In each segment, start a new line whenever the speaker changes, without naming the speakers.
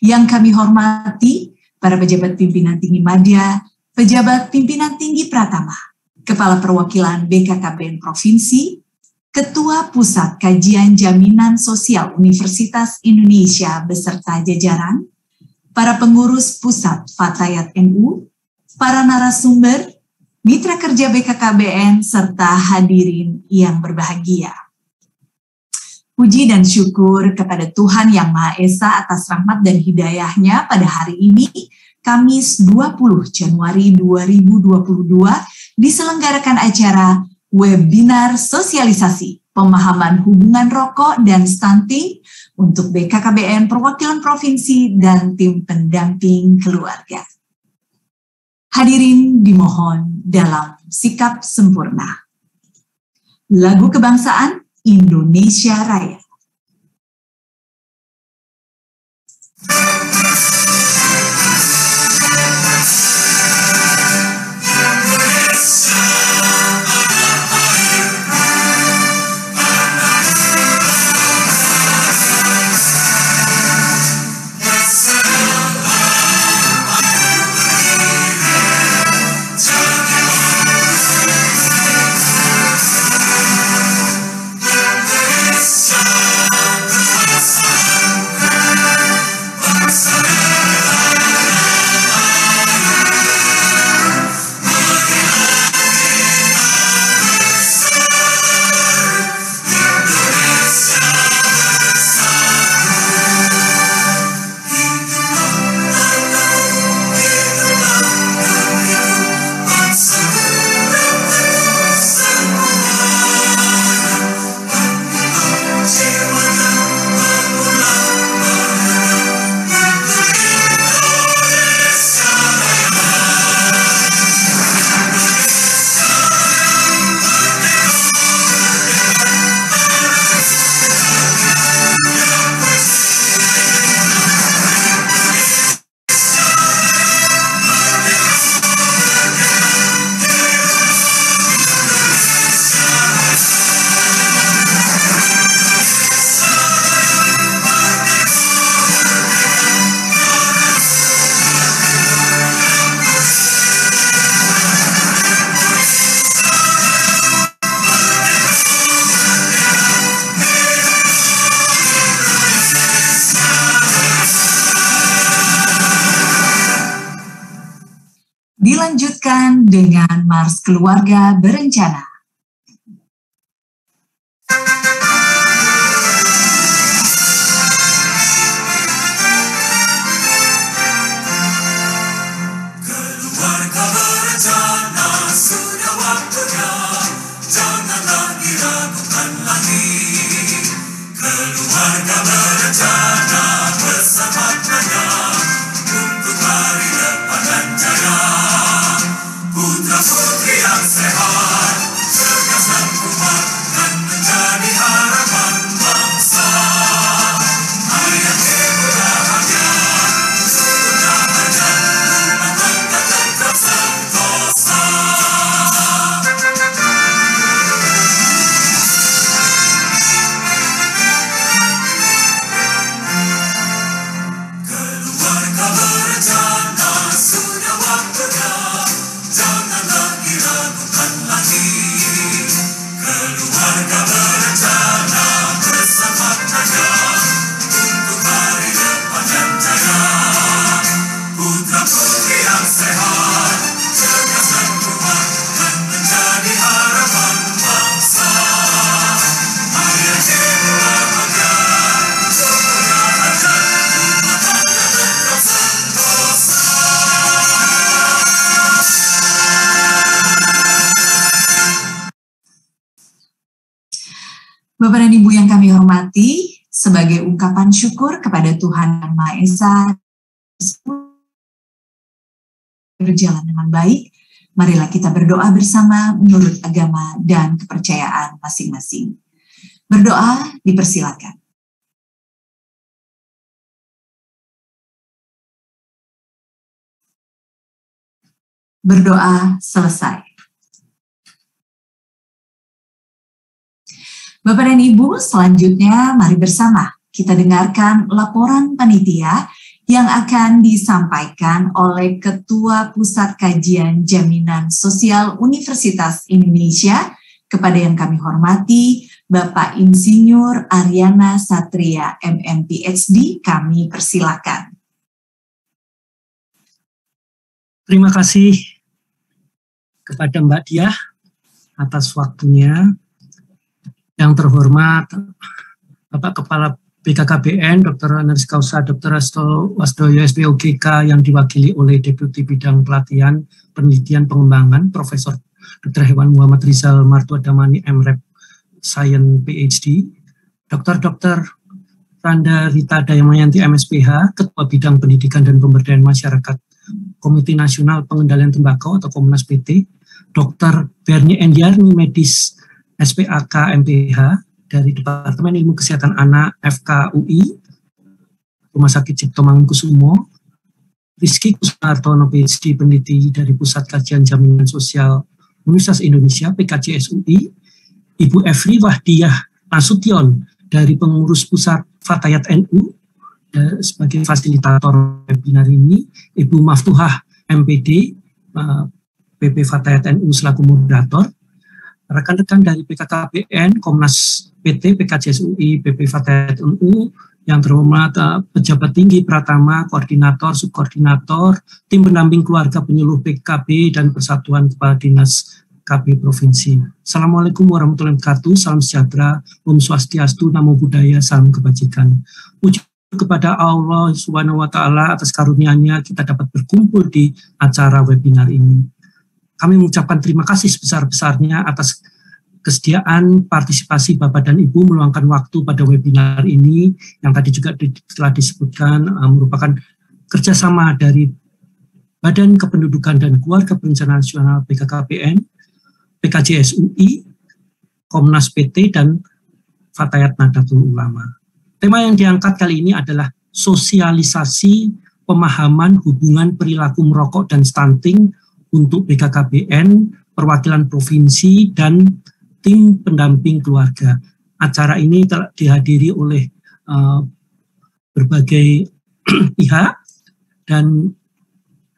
Yang kami hormati para pejabat pimpinan tinggi Madya, pejabat pimpinan tinggi Pratama, Kepala Perwakilan BKKBN Provinsi, Ketua Pusat Kajian Jaminan Sosial Universitas Indonesia beserta jajaran, para pengurus Pusat Fatayat NU, para narasumber, mitra kerja BKKBN, serta hadirin yang berbahagia. Puji dan syukur kepada Tuhan Yang Maha Esa atas rahmat dan hidayahnya pada hari ini, Kamis 20 Januari 2022, diselenggarakan acara webinar sosialisasi pemahaman hubungan rokok dan stunting untuk BKKBN Perwakilan Provinsi dan tim pendamping keluarga. Hadirin dimohon dalam sikap sempurna. Lagu kebangsaan Indonesia Raya. Dilanjutkan dengan Mars Keluarga Berencana.
Keluarga berencana, sudah waktunya, janganlah diragukan lagi. Keluarga berencana bersama maknanya untuk hari depan dan jaya. Putra putri yang sehat, cerdas dan kuat, dan menjadi harapan bangsa. Ayah ibu bahagia, sudah ada rumah tangga tetap sentosa. Keluarga berencana, sudah waktunya, janganlah diragukan lagi. Keluarga berencana bersama maknanya untuk hari depan yang jaya. Putra putri yang sehat, cerdas dan kuat, dan menjadi harapan bangsa. Ayah ibu bahagia, sudah ada rumah tangga tetap sentosa.
Bapak dan Ibu yang kami hormati, sebagai ungkapan syukur kepada Tuhan Yang Maha Esa berjalan dengan baik, marilah kita berdoa bersama menurut agama dan kepercayaan masing-masing. Berdoa dipersilakan. Berdoa selesai. Bapak dan Ibu, selanjutnya mari bersama kita dengarkan laporan panitia yang akan disampaikan oleh Ketua Pusat Kajian Jaminan Sosial Universitas Indonesia. Kepada yang kami hormati, Bapak Insinyur Aryana Satria, MM PhD, kami persilakan.
Terima kasih kepada Mbak Diah atas waktunya. Yang terhormat Bapak Kepala BKKBN, Dr. Honoris Causa Dr. Hasto Wasdoyo SPOGK yang diwakili oleh Deputi Bidang Pelatihan, Penelitian, Pengembangan, Profesor Dr. Hewan Muhammad Rizal Martua Damani, MRep Science PhD, Dr. Randa Rita Dayamayanti MSPH, Ketua Bidang Pendidikan dan Pemberdayaan Masyarakat Komite Nasional Pengendalian Tembakau atau Komnas PT, Dr. Bernie Endiarni Medis SPAK MPH dari Departemen Ilmu Kesehatan Anak FKUI, Rumah Sakit Cipto Mangunkusumo, Rizky Kusnartono PhD peneliti dari Pusat Kajian Jaminan Sosial Universitas Indonesia PKJSUI, Ibu Efri Wahdiah Nasution dari Pengurus Pusat Fatayat NU sebagai fasilitator webinar ini, Ibu Maftuhah MPD PP Fatayat NU selaku moderator, rekan-rekan dari PKKBN, Komnas PT, PKJSUI, PP Fatayat NU, yang terhormat pejabat tinggi Pratama, koordinator, subkoordinator, tim pendamping keluarga penyuluh PKB dan Persatuan Kepala Dinas KB Provinsi. Assalamualaikum warahmatullahi wabarakatuh, salam sejahtera, Om Swastiastu, Namo Buddhaya, salam kebajikan. Puji kepada Allah Subhanahu wa Ta'ala atas karunia-Nya kita dapat berkumpul di acara webinar ini. Kami mengucapkan terima kasih sebesar-besarnya atas kesediaan partisipasi Bapak dan Ibu meluangkan waktu pada webinar ini yang tadi juga telah disebutkan merupakan kerjasama dari Badan Kependudukan dan Keluarga Berencana Nasional BKKBN, PKJSUI, Komnas PT, dan Fatayat Nahdlatul Ulama. Tema yang diangkat kali ini adalah sosialisasi pemahaman hubungan perilaku merokok dan stunting untuk BKKBN, perwakilan provinsi, dan tim pendamping keluarga. Acara ini dihadiri oleh berbagai pihak, dan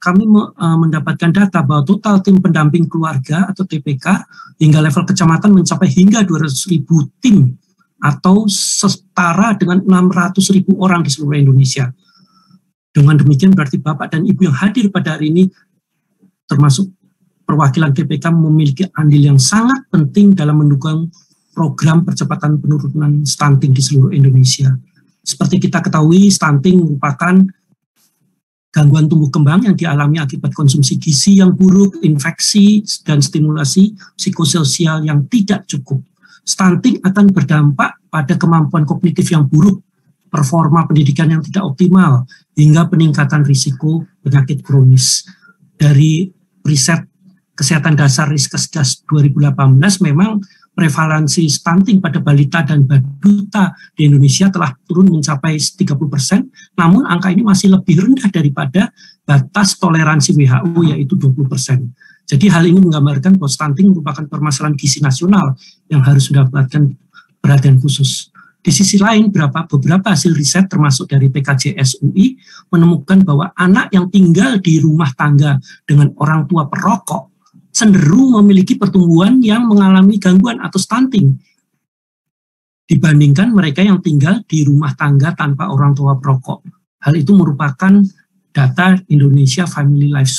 kami mendapatkan data bahwa total tim pendamping keluarga atau TPK hingga level kecamatan mencapai hingga 200.000 tim atau setara dengan 600.000 orang di seluruh Indonesia. Dengan demikian berarti Bapak dan Ibu yang hadir pada hari ini termasuk perwakilan TPK memiliki andil yang sangat penting dalam mendukung program percepatan penurunan stunting di seluruh Indonesia. Seperti kita ketahui, stunting merupakan gangguan tumbuh kembang yang dialami akibat konsumsi gizi yang buruk, infeksi, dan stimulasi psikososial yang tidak cukup. Stunting akan berdampak pada kemampuan kognitif yang buruk, performa pendidikan yang tidak optimal, hingga peningkatan risiko penyakit kronis. Dari riset Kesehatan Dasar Riskesdas 2018 memang prevalensi stunting pada balita dan balita di Indonesia telah turun mencapai 30%, namun angka ini masih lebih rendah daripada batas toleransi WHO yaitu 20%. Jadi hal ini menggambarkan bahwa stunting merupakan permasalahan gizi nasional yang harus mendapatkan perhatian khusus. Di sisi lain, beberapa hasil riset termasuk dari PKJSUI menemukan bahwa anak yang tinggal di rumah tangga dengan orang tua perokok cenderung memiliki pertumbuhan yang mengalami gangguan atau stunting dibandingkan mereka yang tinggal di rumah tangga tanpa orang tua perokok. Hal itu merupakan data Indonesia Family Life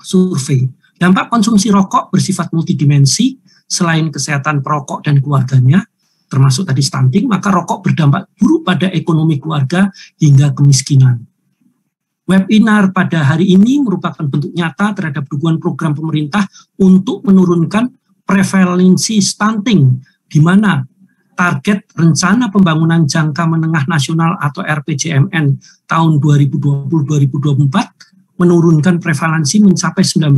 Survey. Dampak konsumsi rokok bersifat multidimensi, selain kesehatan perokok dan keluarganya, termasuk tadi stunting, maka rokok berdampak buruk pada ekonomi keluarga hingga kemiskinan. Webinar pada hari ini merupakan bentuk nyata terhadap dukungan program pemerintah untuk menurunkan prevalensi stunting, di mana target Rencana Pembangunan Jangka Menengah Nasional atau RPJMN tahun 2020-2024 menurunkan prevalensi mencapai 19%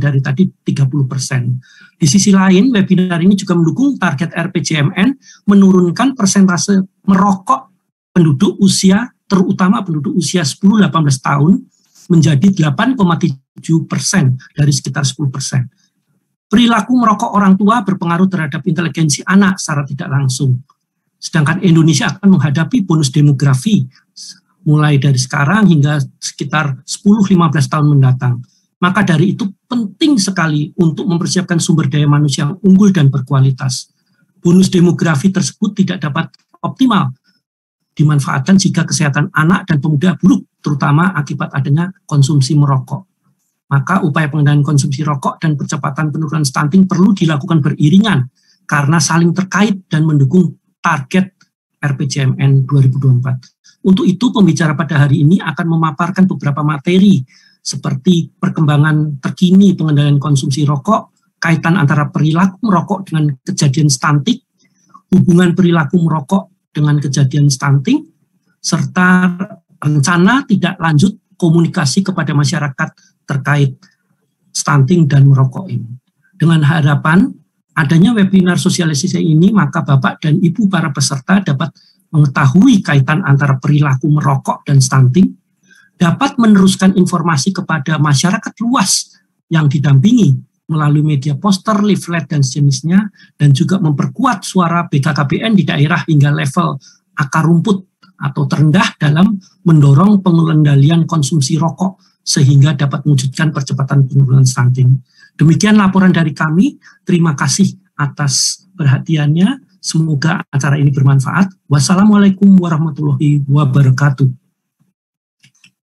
dari tadi 30%. Di sisi lain, webinar ini juga mendukung target RPJMN menurunkan persentase merokok penduduk usia, terutama penduduk usia 10-18 tahun, menjadi 8,7% dari sekitar 10%. Perilaku merokok orang tua berpengaruh terhadap inteligensi anak secara tidak langsung. Sedangkan Indonesia akan menghadapi bonus demografi mulai dari sekarang hingga sekitar 10-15 tahun mendatang. Maka dari itu penting sekali untuk mempersiapkan sumber daya manusia yang unggul dan berkualitas. Bonus demografi tersebut tidak dapat optimal dimanfaatkan jika kesehatan anak dan pemuda buruk, terutama akibat adanya konsumsi merokok. Maka upaya pengendalian konsumsi rokok dan percepatan penurunan stunting perlu dilakukan beriringan karena saling terkait dan mendukung target RPJMN 2024. Untuk itu, pembicara pada hari ini akan memaparkan beberapa materi seperti perkembangan terkini pengendalian konsumsi rokok, kaitan antara perilaku merokok dengan kejadian stunting, hubungan perilaku merokok dengan kejadian stunting, serta rencana tidak lanjut komunikasi kepada masyarakat terkait stunting dan merokok ini. Dengan harapan adanya webinar sosialisasi ini, maka Bapak dan Ibu para peserta dapat mengetahui kaitan antara perilaku merokok dan stunting, dapat meneruskan informasi kepada masyarakat luas yang didampingi melalui media poster, leaflet, dan sejenisnya, dan juga memperkuat suara BKKBN di daerah hingga level akar rumput atau terendah dalam mendorong pengendalian konsumsi rokok sehingga dapat mewujudkan percepatan penurunan stunting. Demikian laporan dari kami. Terima kasih atas perhatiannya. Semoga acara ini bermanfaat. Wassalamualaikum warahmatullahi wabarakatuh.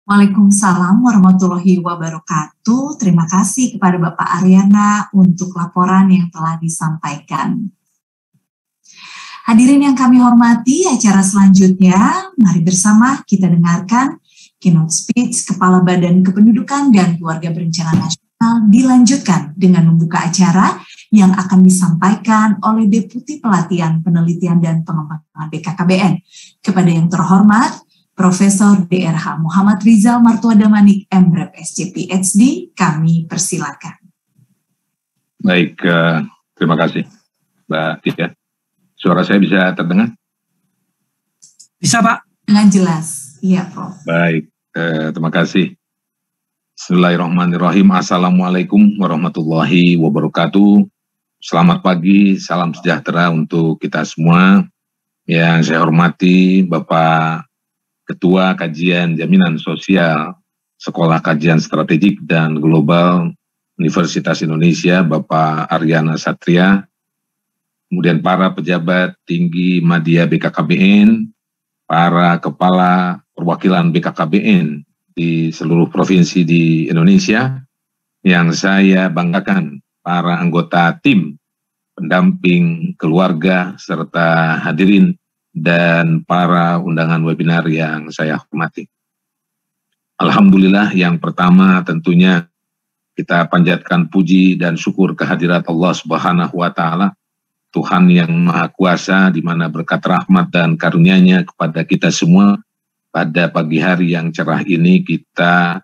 Waalaikumsalam warahmatullahi wabarakatuh. Terima kasih kepada Bapak Aryana untuk laporan yang telah disampaikan. Hadirin yang kami hormati, acara selanjutnya, mari bersama kita dengarkan keynote speech Kepala Badan Kependudukan dan Keluarga Berencana Nasional dilanjutkan dengan membuka acara yang akan disampaikan oleh Deputi Pelatihan Penelitian dan Pengembangan BKKBN. Kepada yang terhormat, Profesor DRH Muhammad Rizal Martuadamanik, MRep SC PhD, kami persilakan.
Baik, terima kasih Mbak Tia. Suara saya bisa terdengar?
Bisa, Pak?
Dengan jelas, iya Prof.
Baik, terima kasih. Bismillahirrahmanirrahim. Assalamualaikum warahmatullahi wabarakatuh. Selamat pagi, salam sejahtera untuk kita semua. Yang saya hormati Bapak Ketua Kajian Jaminan Sosial Sekolah Kajian Strategik dan Global Universitas Indonesia, Bapak Aryana Satria, kemudian para pejabat tinggi Madya BKKBN, para kepala perwakilan BKKBN di seluruh provinsi di Indonesia, yang saya banggakan, para anggota tim pendamping keluarga serta hadirin dan para undangan webinar yang saya hormati. Alhamdulillah, yang pertama tentunya kita panjatkan puji dan syukur kehadirat Allah Subhanahu wa Ta'ala, Tuhan yang Maha Kuasa, di mana berkat rahmat dan karunia-Nya kepada kita semua pada pagi hari yang cerah ini kita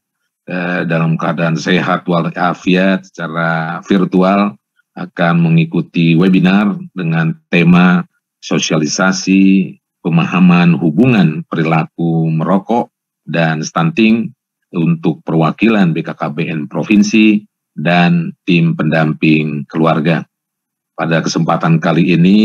dalam keadaan sehat walafiat secara virtual akan mengikuti webinar dengan tema sosialisasi pemahaman hubungan perilaku merokok dan stunting untuk perwakilan BKKBN Provinsi dan tim pendamping keluarga. Pada kesempatan kali ini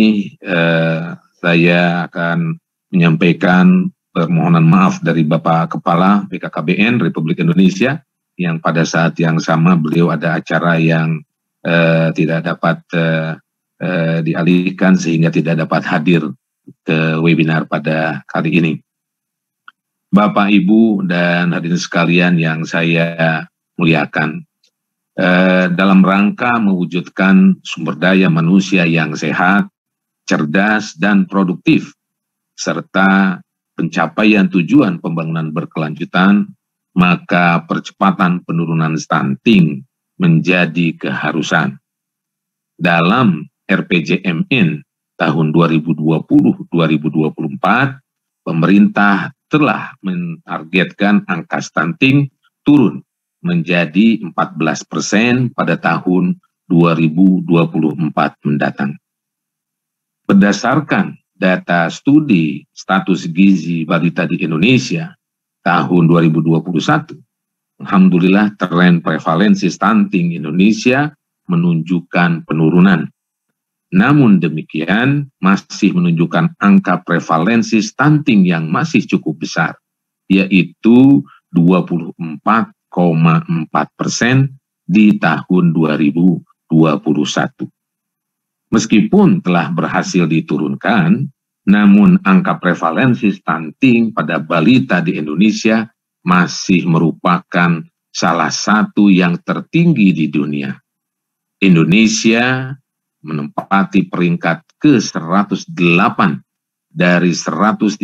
saya akan menyampaikan permohonan maaf dari Bapak Kepala BKKBN Republik Indonesia yang pada saat yang sama beliau ada acara yang tidak dapat dialihkan sehingga tidak dapat hadir ke webinar pada kali ini. Bapak, Ibu, dan hadirin sekalian yang saya muliakan, dalam rangka mewujudkan sumber daya manusia yang sehat, cerdas, dan produktif, serta pencapaian tujuan pembangunan berkelanjutan, maka percepatan penurunan stunting menjadi keharusan. Dalam RPJMN tahun 2020-2024, pemerintah telah menargetkan angka stunting turun menjadi 14% pada tahun 2024 mendatang. Berdasarkan data studi status gizi balita di Indonesia tahun 2021, alhamdulillah tren prevalensi stunting Indonesia menunjukkan penurunan. Namun demikian masih menunjukkan angka prevalensi stunting yang masih cukup besar, yaitu 24,4% di tahun 2021. Meskipun telah berhasil diturunkan, namun angka prevalensi stunting pada balita di Indonesia masih merupakan salah satu yang tertinggi di dunia. Indonesia menempati peringkat ke-108 dari 132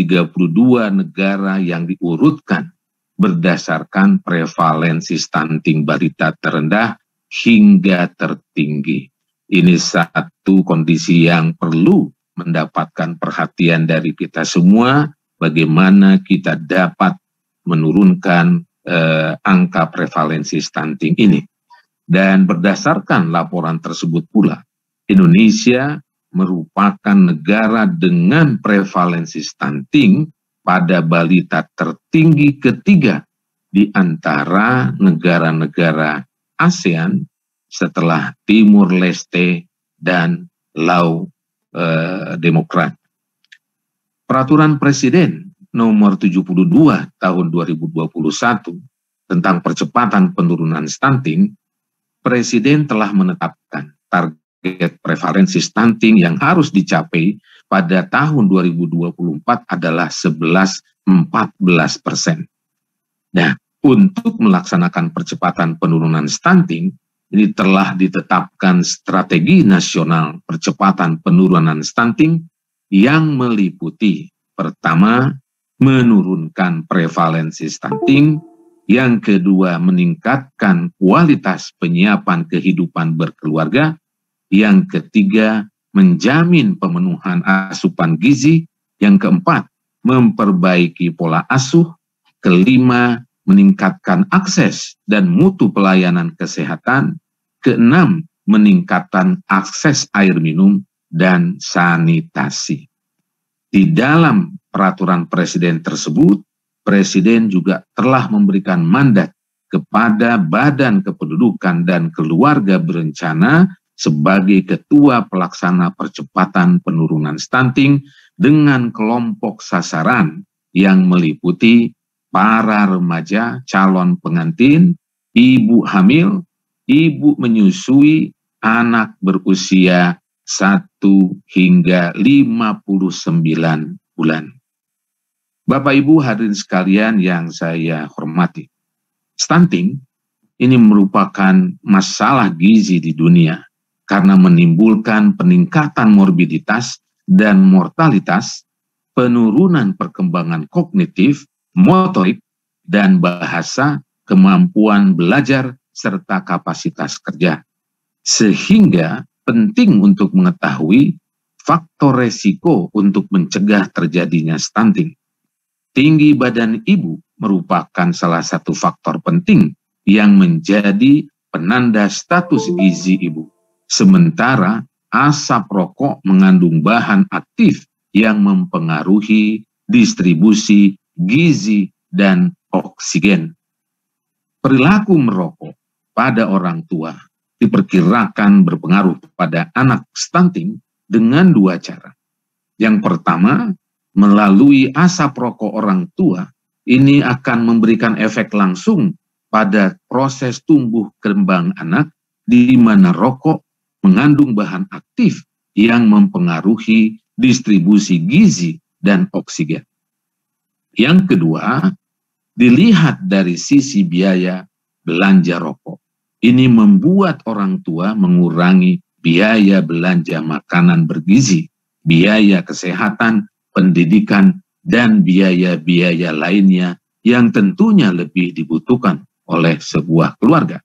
negara yang diurutkan berdasarkan prevalensi stunting balita terendah hingga tertinggi. Ini satu kondisi yang perlu mendapatkan perhatian dari kita semua, bagaimana kita dapat menurunkan angka prevalensi stunting ini. Dan berdasarkan laporan tersebut pula, Indonesia merupakan negara dengan prevalensi stunting pada balita tertinggi ketiga di antara negara-negara ASEAN setelah Timur Leste dan Laut Demokrat. Peraturan Presiden nomor 72 tahun 2021 tentang percepatan penurunan stunting, Presiden telah menetapkan target prevalensi stunting yang harus dicapai pada tahun 2024 adalah 11-14%. Nah, untuk melaksanakan percepatan penurunan stunting, ini telah ditetapkan strategi nasional percepatan penurunan stunting yang meliputi pertama, menurunkan prevalensi stunting, yang kedua, meningkatkan kualitas penyiapan kehidupan berkeluarga, yang ketiga, menjamin pemenuhan asupan gizi, yang keempat, memperbaiki pola asuh, kelima, meningkatkan akses dan mutu pelayanan kesehatan, keenam, meningkatkan akses air minum dan sanitasi. Di dalam peraturan Presiden tersebut, Presiden juga telah memberikan mandat kepada Badan Kependudukan dan Keluarga Berencana sebagai Ketua Pelaksana Percepatan Penurunan Stunting dengan kelompok sasaran yang meliputi para remaja calon pengantin, ibu hamil, ibu menyusui, anak berusia 1 hingga 59 bulan. Bapak Ibu hadirin sekalian yang saya hormati, stunting ini merupakan masalah gizi di dunia karena menimbulkan peningkatan morbiditas dan mortalitas, penurunan perkembangan kognitif, motorik, dan bahasa, kemampuan belajar, serta kapasitas kerja. Sehingga penting untuk mengetahui faktor resiko untuk mencegah terjadinya stunting. Tinggi badan ibu merupakan salah satu faktor penting yang menjadi penanda status gizi ibu. Sementara asap rokok mengandung bahan aktif yang mempengaruhi distribusi gizi dan oksigen. Perilaku merokok pada orang tua diperkirakan berpengaruh pada anak stunting dengan dua cara. Yang pertama, melalui asap rokok orang tua, ini akan memberikan efek langsung pada proses tumbuh kembang anak, di mana rokok mengandung bahan aktif yang mempengaruhi distribusi gizi dan oksigen. Yang kedua, dilihat dari sisi biaya belanja rokok. Ini membuat orang tua mengurangi biaya belanja makanan bergizi, biaya kesehatan, pendidikan, dan biaya-biaya lainnya yang tentunya lebih dibutuhkan oleh sebuah keluarga.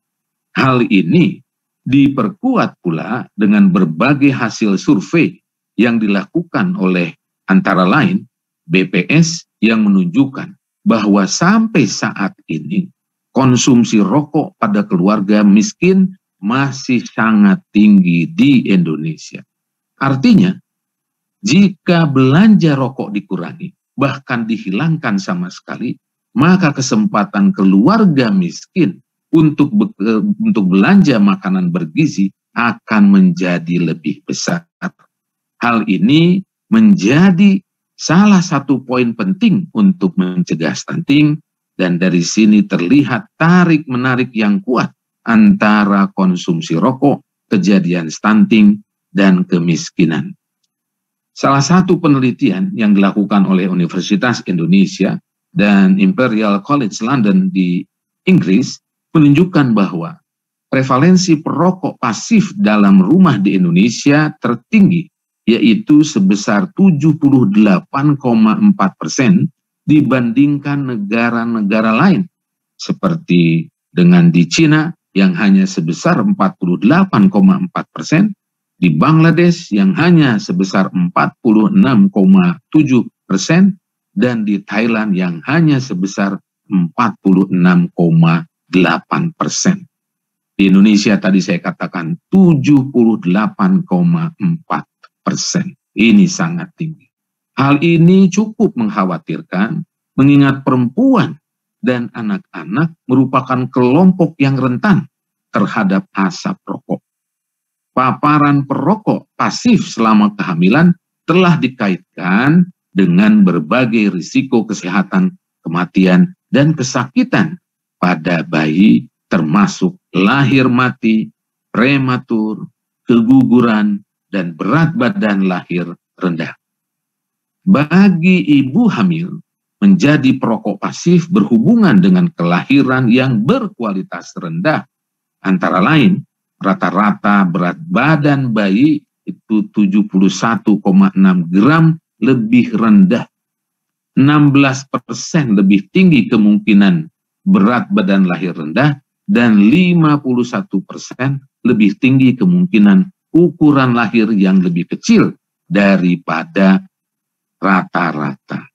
Hal ini diperkuat pula dengan berbagai hasil survei yang dilakukan oleh antara lain BPS yang menunjukkan bahwa sampai saat ini konsumsi rokok pada keluarga miskin masih sangat tinggi di Indonesia. Artinya, jika belanja rokok dikurangi, bahkan dihilangkan sama sekali, maka kesempatan keluarga miskin untuk belanja makanan bergizi akan menjadi lebih besar. Hal ini menjadi salah satu poin penting untuk mencegah stunting, dan dari sini terlihat tarik-menarik yang kuat antara konsumsi rokok, kejadian stunting, dan kemiskinan. Salah satu penelitian yang dilakukan oleh Universitas Indonesia dan Imperial College London di Inggris menunjukkan bahwa prevalensi perokok pasif dalam rumah di Indonesia tertinggi, yaitu sebesar 78,4% dibandingkan negara-negara lain, seperti dengan di Cina yang hanya sebesar 48,4%, di Bangladesh yang hanya sebesar 46,7%, dan di Thailand yang hanya sebesar 46,8%. Di Indonesia tadi saya katakan 78,4%. Ini sangat tinggi. Hal ini cukup mengkhawatirkan mengingat perempuan dan anak-anak merupakan kelompok yang rentan terhadap asap rokok. Paparan perokok pasif selama kehamilan telah dikaitkan dengan berbagai risiko kesehatan, kematian, dan kesakitan pada bayi, termasuk lahir mati, prematur, keguguran, dan berat badan lahir rendah. Bagi ibu hamil, menjadi perokok pasif berhubungan dengan kelahiran yang berkualitas rendah. Antara lain, rata-rata berat badan bayi itu 71,6 gram lebih rendah. 16% lebih tinggi kemungkinan berat badan lahir rendah, dan 51% lebih tinggi kemungkinan ukuran lahir yang lebih kecil daripada rata-rata.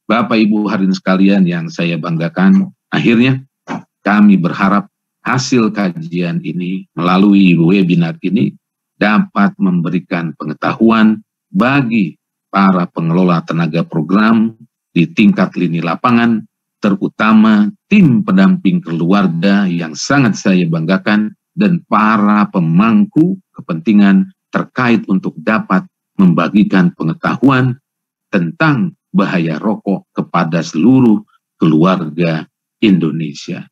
Bapak Ibu hadirin sekalian yang saya banggakan, akhirnya kami berharap hasil kajian ini melalui webinar ini dapat memberikan pengetahuan bagi para pengelola tenaga program di tingkat lini lapangan, terutama tim pendamping keluarga yang sangat saya banggakan, dan para pemangku kepentingan terkait untuk dapat membagikan pengetahuan tentang bahaya rokok kepada seluruh keluarga Indonesia.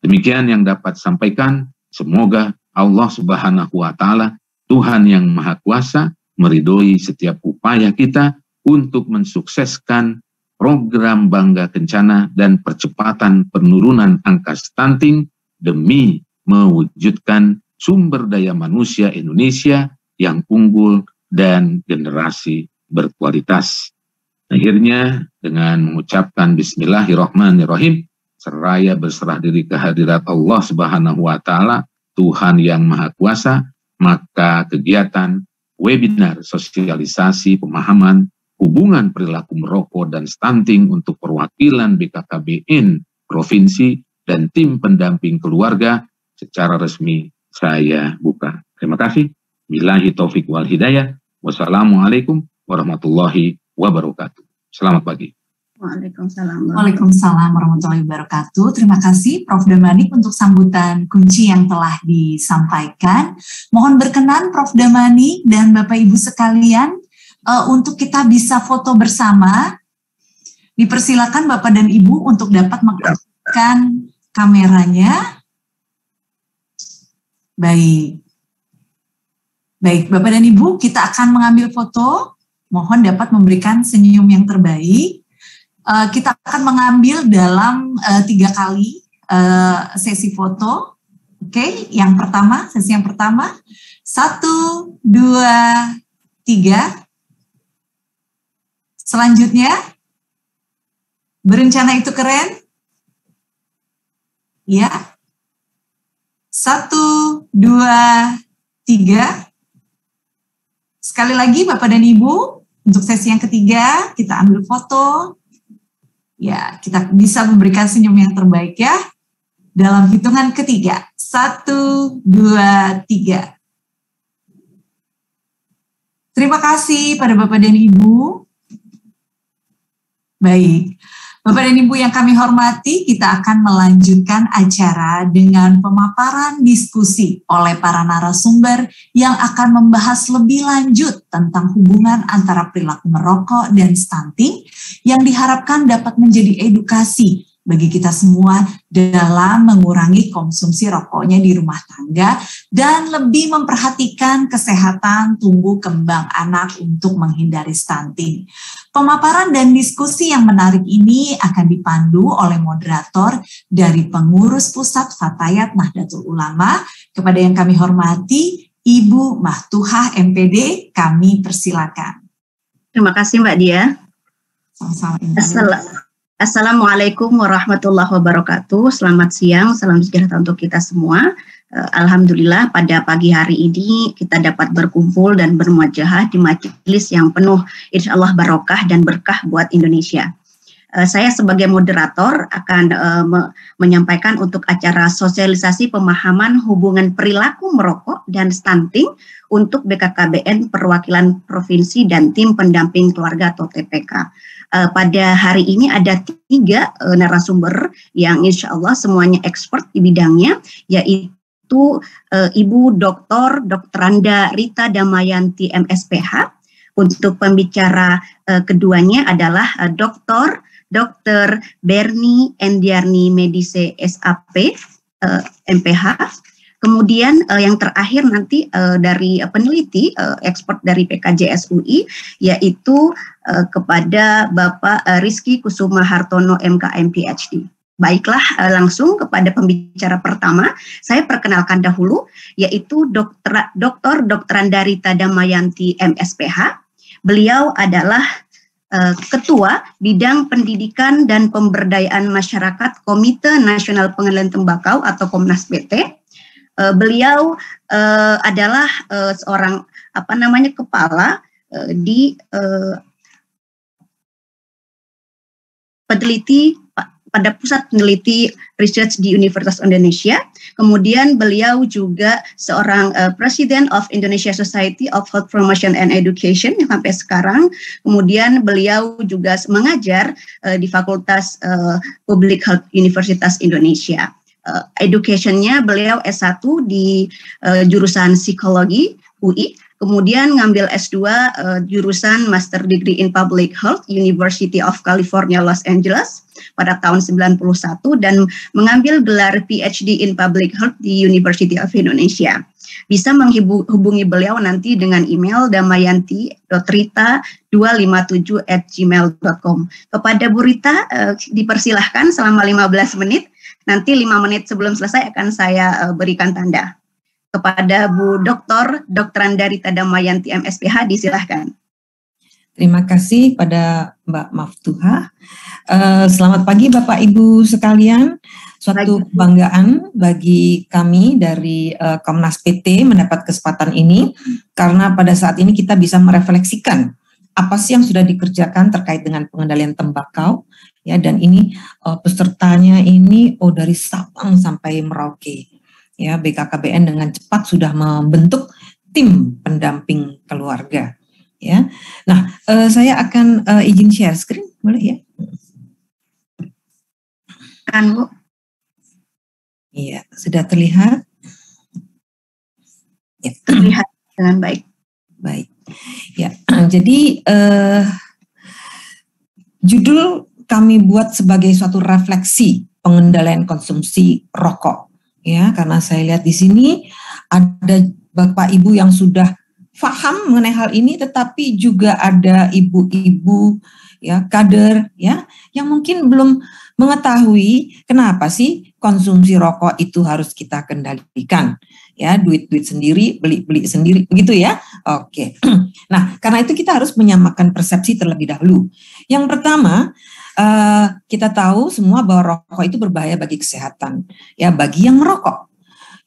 Demikian yang dapat sampaikan. Semoga Allah Subhanahu wa Ta'ala, Tuhan yang Maha Kuasa, meridhoi setiap upaya kita untuk mensukseskan program Bangga Kencana dan percepatan penurunan angka stunting demi mewujudkan sumber daya manusia Indonesia yang unggul dan generasi berkualitas. Akhirnya dengan mengucapkan Bismillahirrahmanirrahim, seraya berserah diri kehadirat Allah Subhanahu wa Ta'ala, Tuhan yang Maha Kuasa, maka kegiatan webinar sosialisasi pemahaman hubungan perilaku merokok dan stunting untuk perwakilan BKKBN Provinsi dan tim pendamping keluarga secara resmi saya buka. Terima kasih. Billahi taufik wal hidayah. Wassalamualaikum warahmatullahi wabarakatuh. Selamat pagi.
Waalaikumsalam. Waalaikumsalam warahmatullahi wabarakatuh. Terima kasih Prof. Damanik untuk sambutan kunci yang telah disampaikan. Mohon berkenan Prof. Damanik dan Bapak Ibu sekalian untuk kita bisa foto bersama. Dipersilakan Bapak dan Ibu untuk dapat mengaktifkan kameranya. Baik. Baik, Bapak dan Ibu, kita akan mengambil foto. Mohon dapat memberikan senyum yang terbaik. Kita akan mengambil dalam 3 kali sesi foto. Oke, yang pertama, sesi yang pertama. 1, 2, 3. Selanjutnya, berencana itu keren? Ya. 1, 2, 3. Sekali lagi Bapak dan Ibu, untuk sesi yang ketiga, kita ambil foto. Ya, kita bisa memberikan senyum yang terbaik ya. Dalam hitungan ketiga. 1, 2, 3. Terima kasih pada Bapak dan Ibu. Baik. Bapak dan Ibu yang kami hormati, kita akan melanjutkan acara dengan pemaparan diskusi oleh para narasumber yang akan membahas lebih lanjut tentang hubungan antara perilaku merokok dan stunting yang diharapkan dapat menjadi edukasi bagi kita semua dalam mengurangi konsumsi rokoknya di rumah tangga dan lebih memperhatikan kesehatan tumbuh kembang anak untuk menghindari stunting. Pemaparan dan diskusi yang menarik ini akan dipandu oleh moderator dari Pengurus Pusat Fatayat Nahdlatul Ulama. Kepada yang kami hormati, Ibu Mahtuhah MPD, kami persilakan.
Terima kasih Mbak Dia.
Sama-sama.
Assalamualaikum warahmatullahi wabarakatuh. Selamat siang, salam sejahtera untuk kita semua. Alhamdulillah pada pagi hari ini kita dapat berkumpul dan bermuajahah di majelis yang penuh insyaallah barokah dan berkah buat Indonesia. Saya sebagai moderator akan menyampaikan untuk acara sosialisasi pemahaman hubungan perilaku merokok dan stunting untuk BKKBN Perwakilan Provinsi dan Tim Pendamping Keluarga atau TPK. Pada hari ini ada 3 narasumber yang insya Allah semuanya expert di bidangnya, yaitu Ibu Dr. Anda Rita Damayanti MSPH. Untuk pembicara keduanya adalah Dr. Bernie Endiarni Medise SAP MPH. Kemudian yang terakhir nanti dari peneliti expert dari PKJS UI yaitu kepada Bapak Rizky Kusuma Hartono MKM PhD. Baiklah, langsung kepada pembicara pertama. Saya perkenalkan dahulu yaitu Dr. Anda Rita Damayanti MSPH. Beliau adalah Ketua Bidang Pendidikan dan Pemberdayaan Masyarakat Komite Nasional Pengendalian Tembakau atau Komnas PT. Beliau adalah seorang kepala di peneliti pada Pusat Peneliti Research di Universitas Indonesia. Kemudian beliau juga seorang President of Indonesia Society of Health Promotion and Education sampai sekarang. Kemudian beliau juga mengajar di Fakultas Public Health Universitas Indonesia. Education-nya beliau S1 di jurusan psikologi UI, kemudian ngambil S2 jurusan Master Degree in Public Health University of California Los Angeles pada tahun 91 dan mengambil gelar PhD in Public Health di University of Indonesia. Bisa menghubungi beliau nanti dengan email damayanti.rita257@gmail.com. Kepada Bu Rita dipersilahkan selama 15 menit. Nanti 5 menit sebelum selesai akan saya berikan tanda. Kepada Bu Dr. Anda Rita Damayanti MSPH, disilahkan.
Terima kasih pada Mbak Mahtuhah. Selamat pagi Bapak Ibu sekalian. Suatu kebanggaan bagi kami dari Komnas PT mendapat kesempatan ini karena pada saat ini kita bisa merefleksikan apa sih yang sudah dikerjakan terkait dengan pengendalian tembakau, ya, dan ini pesertanya ini dari Sabang sampai Merauke, ya. BKKBN dengan cepat sudah membentuk tim pendamping keluarga, ya. Nah, saya akan izin share screen, boleh ya?
Kan Bu?
Iya, sudah terlihat? Ya.
Terlihat dengan baik.
Baik. Ya, jadi judul kami buat sebagai suatu refleksi pengendalian konsumsi rokok, ya, karena saya lihat di sini ada Bapak Ibu yang sudah paham mengenai hal ini, tetapi juga ada ibu-ibu, ya, kader, ya, yang mungkin belum mengetahui kenapa sih konsumsi rokok itu harus kita kendalikan. Ya, duit-duit sendiri, beli-beli sendiri, begitu ya. Oke. Nah, karena itu kita harus menyamakan persepsi terlebih dahulu. Yang pertama, kita tahu semua bahwa rokok itu berbahaya bagi kesehatan, ya, bagi yang merokok.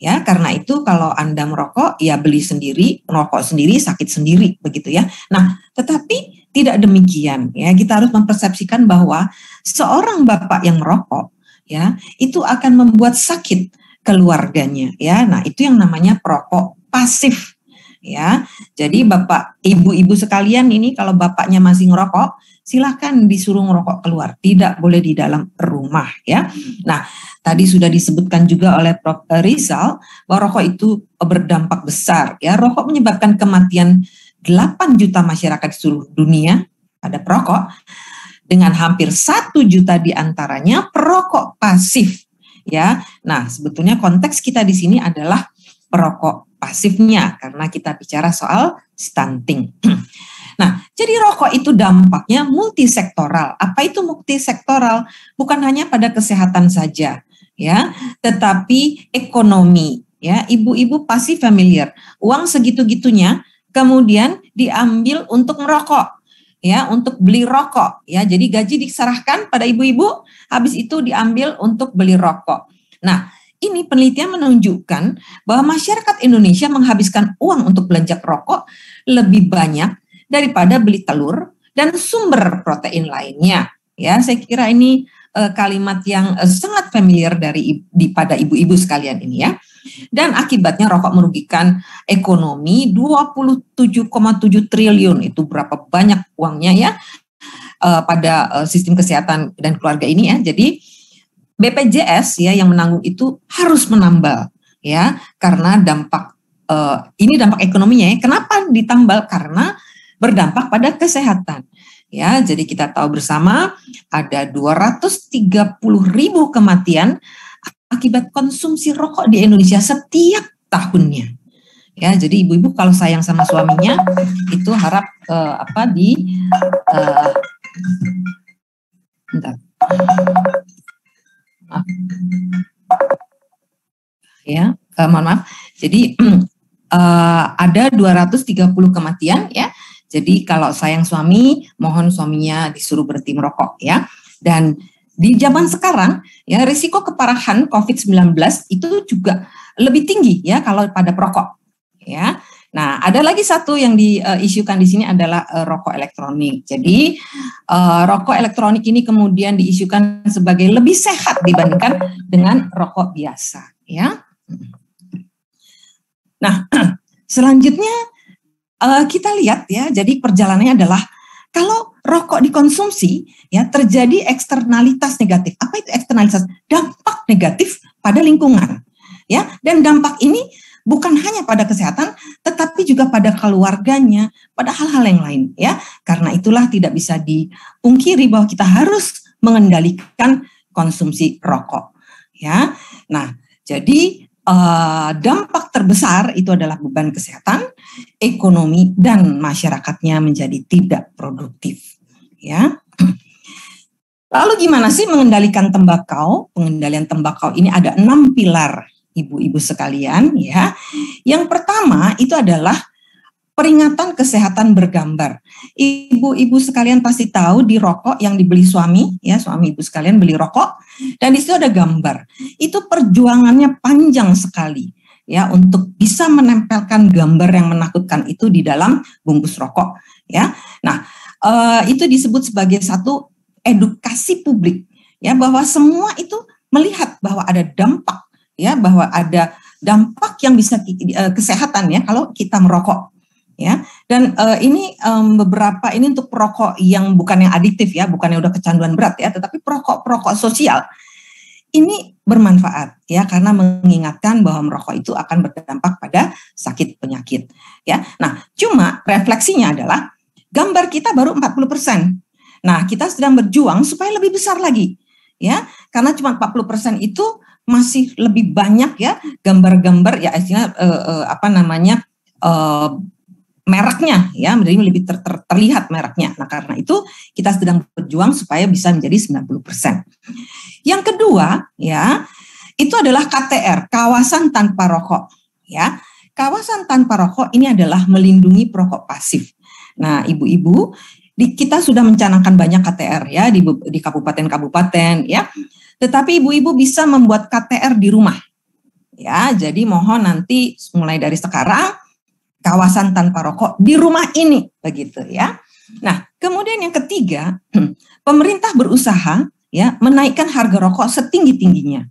Ya, karena itu kalau Anda merokok, ya beli sendiri, merokok sendiri, sakit sendiri, begitu ya. Nah, tetapi tidak demikian, ya. Kita harus mempersepsikan bahwa seorang bapak yang merokok, ya, itu akan membuat sakit keluarganya, ya. Nah, itu yang namanya perokok pasif, ya. Jadi Bapak, Ibu-ibu sekalian ini kalau bapaknya masih ngerokok, silakan disuruh ngerokok keluar, tidak boleh di dalam rumah ya. Nah, tadi sudah disebutkan juga oleh Prof. Rizal bahwa rokok itu berdampak besar ya. Rokok menyebabkan kematian 8 juta masyarakat di seluruh dunia pada perokok, dengan hampir 1 juta diantaranya perokok pasif ya. Nah, sebetulnya konteks kita di sini adalah perokok pasifnya karena kita bicara soal stunting. Nah, jadi rokok itu dampaknya multisektoral. Apa itu multisektoral? Bukan hanya pada kesehatan saja, ya, tetapi ekonomi. Ya, ibu-ibu pasti familiar. Uang segitu-gitunya kemudian diambil untuk merokok, ya, untuk beli rokok. Ya, jadi gaji diserahkan pada ibu-ibu, habis itu diambil untuk beli rokok. Nah, ini penelitian menunjukkan bahwa masyarakat Indonesia menghabiskan uang untuk belanja rokok lebih banyak daripada beli telur dan sumber protein lainnya. Ya, saya kira ini kalimat yang sangat familiar pada ibu-ibu sekalian ini ya. Dan akibatnya rokok merugikan ekonomi 27,7 triliun, itu berapa banyak uangnya ya pada sistem kesehatan dan keluarga ini ya. Jadi BPJS ya yang menanggung itu harus menambal ya, karena dampak ini dampak ekonominya ya. Kenapa ditambal? Karena berdampak pada kesehatan. Ya, jadi kita tahu bersama ada 230.000 kematian akibat konsumsi rokok di Indonesia setiap tahunnya. Ya, jadi ibu-ibu kalau sayang sama suaminya itu harap bentar. Maaf. Ya, mohon maaf. Jadi ada 230 kematian ya. Jadi kalau sayang suami, mohon suaminya disuruh berhenti merokok ya. Dan di zaman sekarang ya risiko keparahan COVID-19 itu juga lebih tinggi ya kalau pada perokok ya. Nah, ada lagi satu yang diisukan di sini adalah rokok elektronik. Jadi rokok elektronik ini kemudian diisukan sebagai lebih sehat dibandingkan dengan rokok biasa ya. Nah, selanjutnya kita lihat ya, jadi perjalanannya adalah kalau rokok dikonsumsi ya terjadi eksternalitas negatif. Apa itu eksternalitas? Dampak negatif pada lingkungan ya, dan dampak ini bukan hanya pada kesehatan tetapi juga pada keluarganya, pada hal-hal yang lain ya. Karena itulah tidak bisa diungkiri bahwa kita harus mengendalikan konsumsi rokok ya. Nah, jadi dampak terbesar itu adalah beban kesehatan, ekonomi, dan masyarakatnya menjadi tidak produktif. Ya. Lalu gimana sih mengendalikan tembakau? Pengendalian tembakau ini ada 6 pilar, ibu-ibu sekalian. Ya. Yang pertama itu adalah peringatan kesehatan bergambar. Ibu-ibu sekalian pasti tahu di rokok yang dibeli suami, ya suami ibu sekalian beli rokok, dan di situ ada gambar. Itu perjuangannya panjang sekali, ya untuk bisa menempelkan gambar yang menakutkan itu di dalam bungkus rokok, ya. Nah, itu disebut sebagai satu edukasi publik, ya bahwa semua itu melihat bahwa ada dampak, ya bahwa ada dampak yang bisa kesehatan ya kalau kita merokok. Ya, dan ini beberapa ini untuk perokok yang bukan yang adiktif ya, bukan yang udah kecanduan berat ya, tetapi perokok sosial ini bermanfaat ya karena mengingatkan bahwa merokok itu akan berdampak pada sakit penyakit ya. Nah, cuma refleksinya adalah gambar kita baru 40%. Nah, kita sedang berjuang supaya lebih besar lagi ya, karena cuma 40% itu masih lebih banyak ya gambar-gambar ya istilahnya mereknya ya, menjadi lebih terlihat mereknya. Nah, karena itu kita sedang berjuang supaya bisa menjadi 90%. Yang kedua ya, itu adalah KTR, kawasan tanpa rokok ya. Kawasan tanpa rokok ini adalah melindungi perokok pasif. Nah, ibu-ibu, kita sudah mencanangkan banyak KTR ya di kabupaten-kabupaten ya. Tetapi ibu-ibu bisa membuat KTR di rumah. Ya, jadi mohon nanti mulai dari sekarang kawasan tanpa rokok di rumah ini, begitu ya. Nah, kemudian yang ketiga, pemerintah berusaha ya menaikkan harga rokok setinggi-tingginya,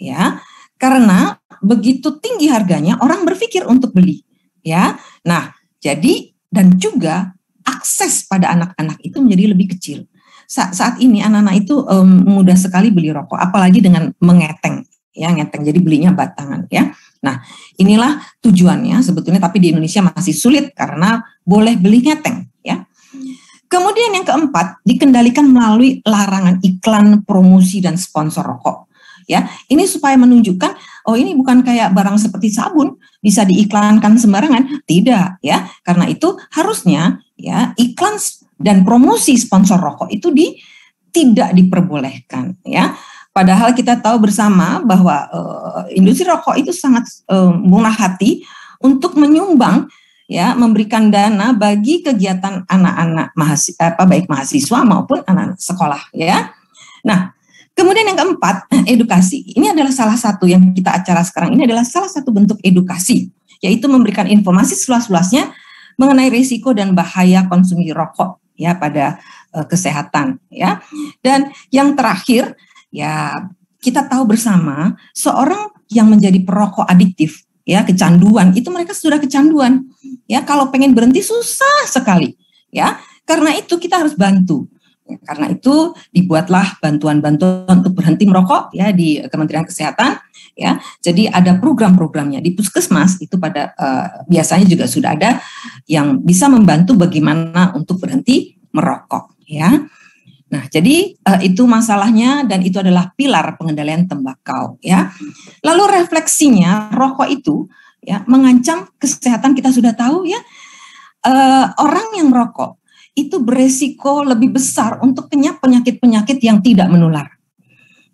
ya, karena begitu tinggi harganya orang berpikir untuk beli, ya. Nah, jadi dan juga akses pada anak-anak itu menjadi lebih kecil. Saat ini anak-anak itu mudah sekali beli rokok, apalagi dengan mengeteng, ya ngeteng, jadi belinya batangan, ya. Nah, inilah tujuannya sebetulnya, tapi di Indonesia masih sulit karena boleh beli ngeteng, ya. Kemudian yang keempat, dikendalikan melalui larangan iklan, promosi, dan sponsor rokok. Ya, ini supaya menunjukkan, oh ini bukan kayak barang seperti sabun bisa diiklankan sembarangan, tidak, ya. Karena itu harusnya, ya, iklan dan promosi sponsor rokok itu tidak diperbolehkan, ya. Padahal kita tahu bersama bahwa industri rokok itu sangat murah hati untuk menyumbang, ya, memberikan dana bagi kegiatan anak-anak baik mahasiswa maupun anak sekolah, ya. Nah, kemudian yang keempat, edukasi. Ini adalah salah satu yang kita acara sekarang ini adalah salah satu bentuk edukasi, yaitu memberikan informasi seluas-luasnya mengenai risiko dan bahaya konsumsi rokok, ya, pada kesehatan, ya. Dan yang terakhir, ya, kita tahu bersama seorang yang menjadi perokok adiktif, ya, kecanduan, itu mereka sudah kecanduan, ya, kalau pengen berhenti susah sekali, ya. Karena itu kita harus bantu. Karena itu dibuatlah bantuan-bantuan untuk berhenti merokok, ya, di Kementerian Kesehatan, ya. Jadi ada program-programnya di puskesmas itu pada biasanya juga sudah ada yang bisa membantu bagaimana untuk berhenti merokok, ya. Nah, jadi itu masalahnya dan itu adalah pilar pengendalian tembakau, ya. Lalu refleksinya, rokok itu, ya, mengancam kesehatan, kita sudah tahu, ya. Orang yang merokok itu beresiko lebih besar untuk kena penyakit-penyakit yang tidak menular.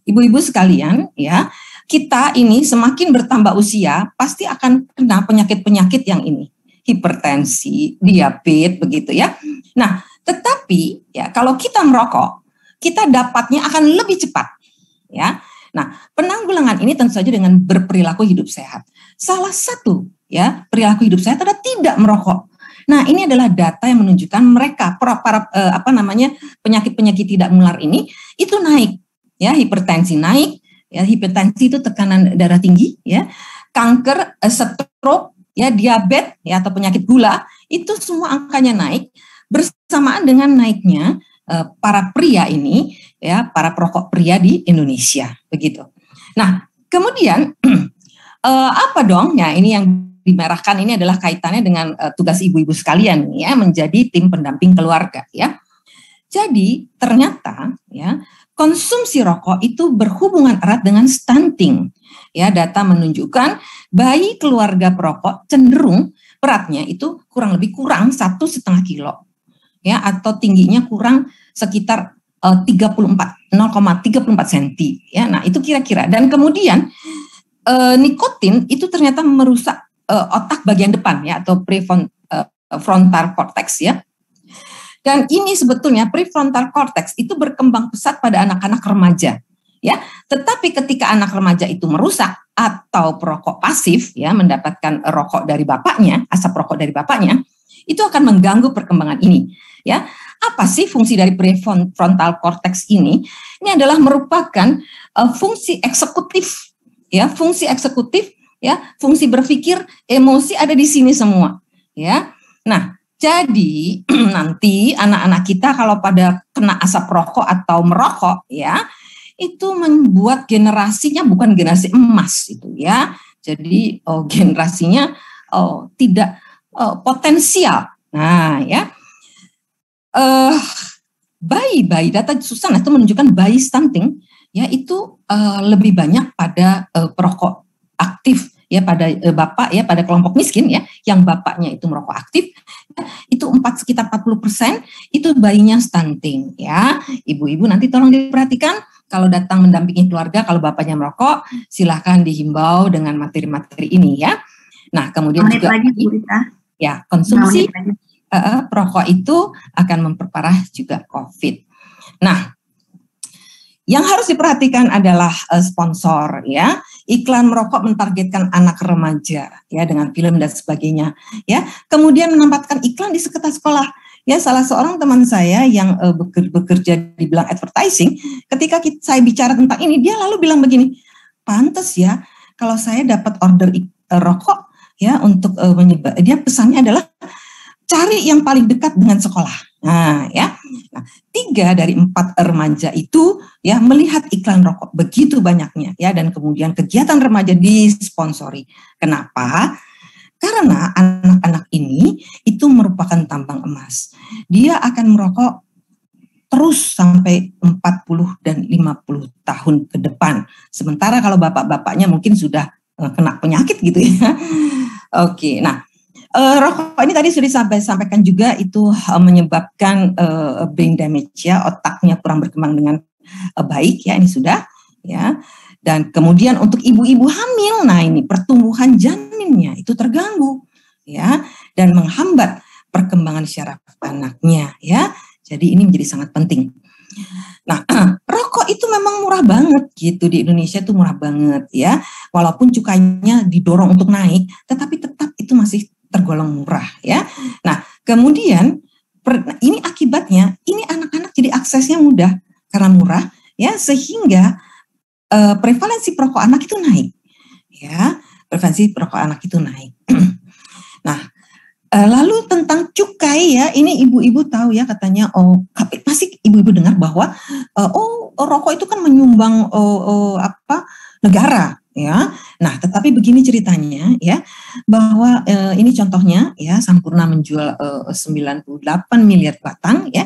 Ibu-ibu sekalian, ya, kita ini semakin bertambah usia pasti akan kena penyakit-penyakit yang ini, hipertensi, diabetes, begitu, ya. Nah, tetapi, ya, kalau kita merokok, kita dapatnya akan lebih cepat, ya. Nah, penanggulangan ini tentu saja dengan berperilaku hidup sehat. Salah satu, ya, perilaku hidup sehat adalah tidak merokok. Nah, ini adalah data yang menunjukkan mereka penyakit-penyakit tidak menular ini itu naik, ya, hipertensi naik, ya, hipertensi itu tekanan darah tinggi, ya, kanker, stroke, ya, diabetes, ya, atau penyakit gula, itu semua angkanya naik bersamaan dengan naiknya para pria ini, ya, para perokok pria di Indonesia, begitu. Nah, kemudian apa dong? Ya, ini yang dimerahkan ini adalah kaitannya dengan tugas ibu-ibu sekalian, ya, menjadi tim pendamping keluarga, ya. Jadi ternyata, ya, konsumsi rokok itu berhubungan erat dengan stunting, ya. Data menunjukkan bayi keluarga perokok cenderung beratnya itu kurang 1,5 kilo, ya, atau tingginya kurang sekitar 0,34 cm, ya. Nah, itu kira-kira. Dan kemudian nikotin itu ternyata merusak otak bagian depan, ya, atau prefrontal cortex, ya. Dan ini sebetulnya prefrontal cortex itu berkembang pesat pada anak-anak remaja, ya. Tetapi ketika anak remaja itu merusak atau perokok pasif, ya, mendapatkan rokok dari bapaknya, asap rokok dari bapaknya, itu akan mengganggu perkembangan ini, ya. Apa sih fungsi dari prefrontal cortex ini? Ini adalah merupakan fungsi eksekutif, ya, fungsi eksekutif, ya, fungsi berpikir, emosi ada di sini semua, ya. Nah, jadi nanti anak-anak kita kalau pada kena asap rokok atau merokok, ya, itu membuat generasinya bukan generasi emas itu, ya. Jadi generasinya tidak potensial. Nah, ya, bayi data Susan itu menunjukkan bayi stunting, ya, itu lebih banyak pada perokok aktif, ya, pada bapak, ya, pada kelompok miskin, ya, yang bapaknya itu merokok aktif, ya, itu sekitar 40% itu bayinya stunting, ya. Ibu-ibu nanti tolong diperhatikan kalau datang mendampingi keluarga, kalau bapaknya merokok, silahkan dihimbau dengan materi-materi ini, ya. Nah, kemudian juga
lagi, Bu Rita.
Ya, konsumsi perokok itu akan memperparah juga COVID. Nah, yang harus diperhatikan adalah sponsor, ya. Iklan merokok mentargetkan anak remaja, ya, dengan film dan sebagainya, ya. Kemudian menempatkan iklan di sekitar sekolah, ya. Salah seorang teman saya yang bekerja di bidang advertising, ketika saya bicara tentang ini, dia lalu bilang begini, pantes ya kalau saya dapat order rokok, ya, untuk dia pesannya adalah cari yang paling dekat dengan sekolah. Nah, ya. Nah, 3 dari 4 remaja itu ya melihat iklan rokok begitu banyaknya ya, dan kemudian kegiatan remaja disponsori. Kenapa? Karena anak-anak ini itu merupakan tambang emas. Dia akan merokok terus sampai 40 dan 50 tahun ke depan. Sementara kalau bapak-bapaknya mungkin sudah kena penyakit gitu ya. Oke, nah rokok ini tadi sudah disampaikan juga itu menyebabkan brain damage ya, otaknya kurang berkembang dengan baik ya, ini sudah ya. Dan kemudian untuk ibu-ibu hamil, nah ini pertumbuhan janinnya itu terganggu ya, dan menghambat perkembangan syaraf anaknya ya. Jadi ini menjadi sangat penting. Nah, rokok itu memang murah banget gitu, di Indonesia itu murah banget ya. Walaupun cukainya didorong untuk naik, tetapi tetap itu masih tergolong murah ya. Nah, kemudian ini akibatnya ini anak-anak jadi aksesnya mudah karena murah ya, sehingga prevalensi perokok anak itu naik ya, prevalensi perokok anak itu naik. Nah, lalu tentang cukai ya, ini ibu-ibu tahu ya, katanya masih ibu-ibu dengar bahwa rokok itu kan menyumbang negara ya. Nah, tetapi begini ceritanya ya, bahwa ini contohnya ya, Sampurna menjual 98 miliar batang ya.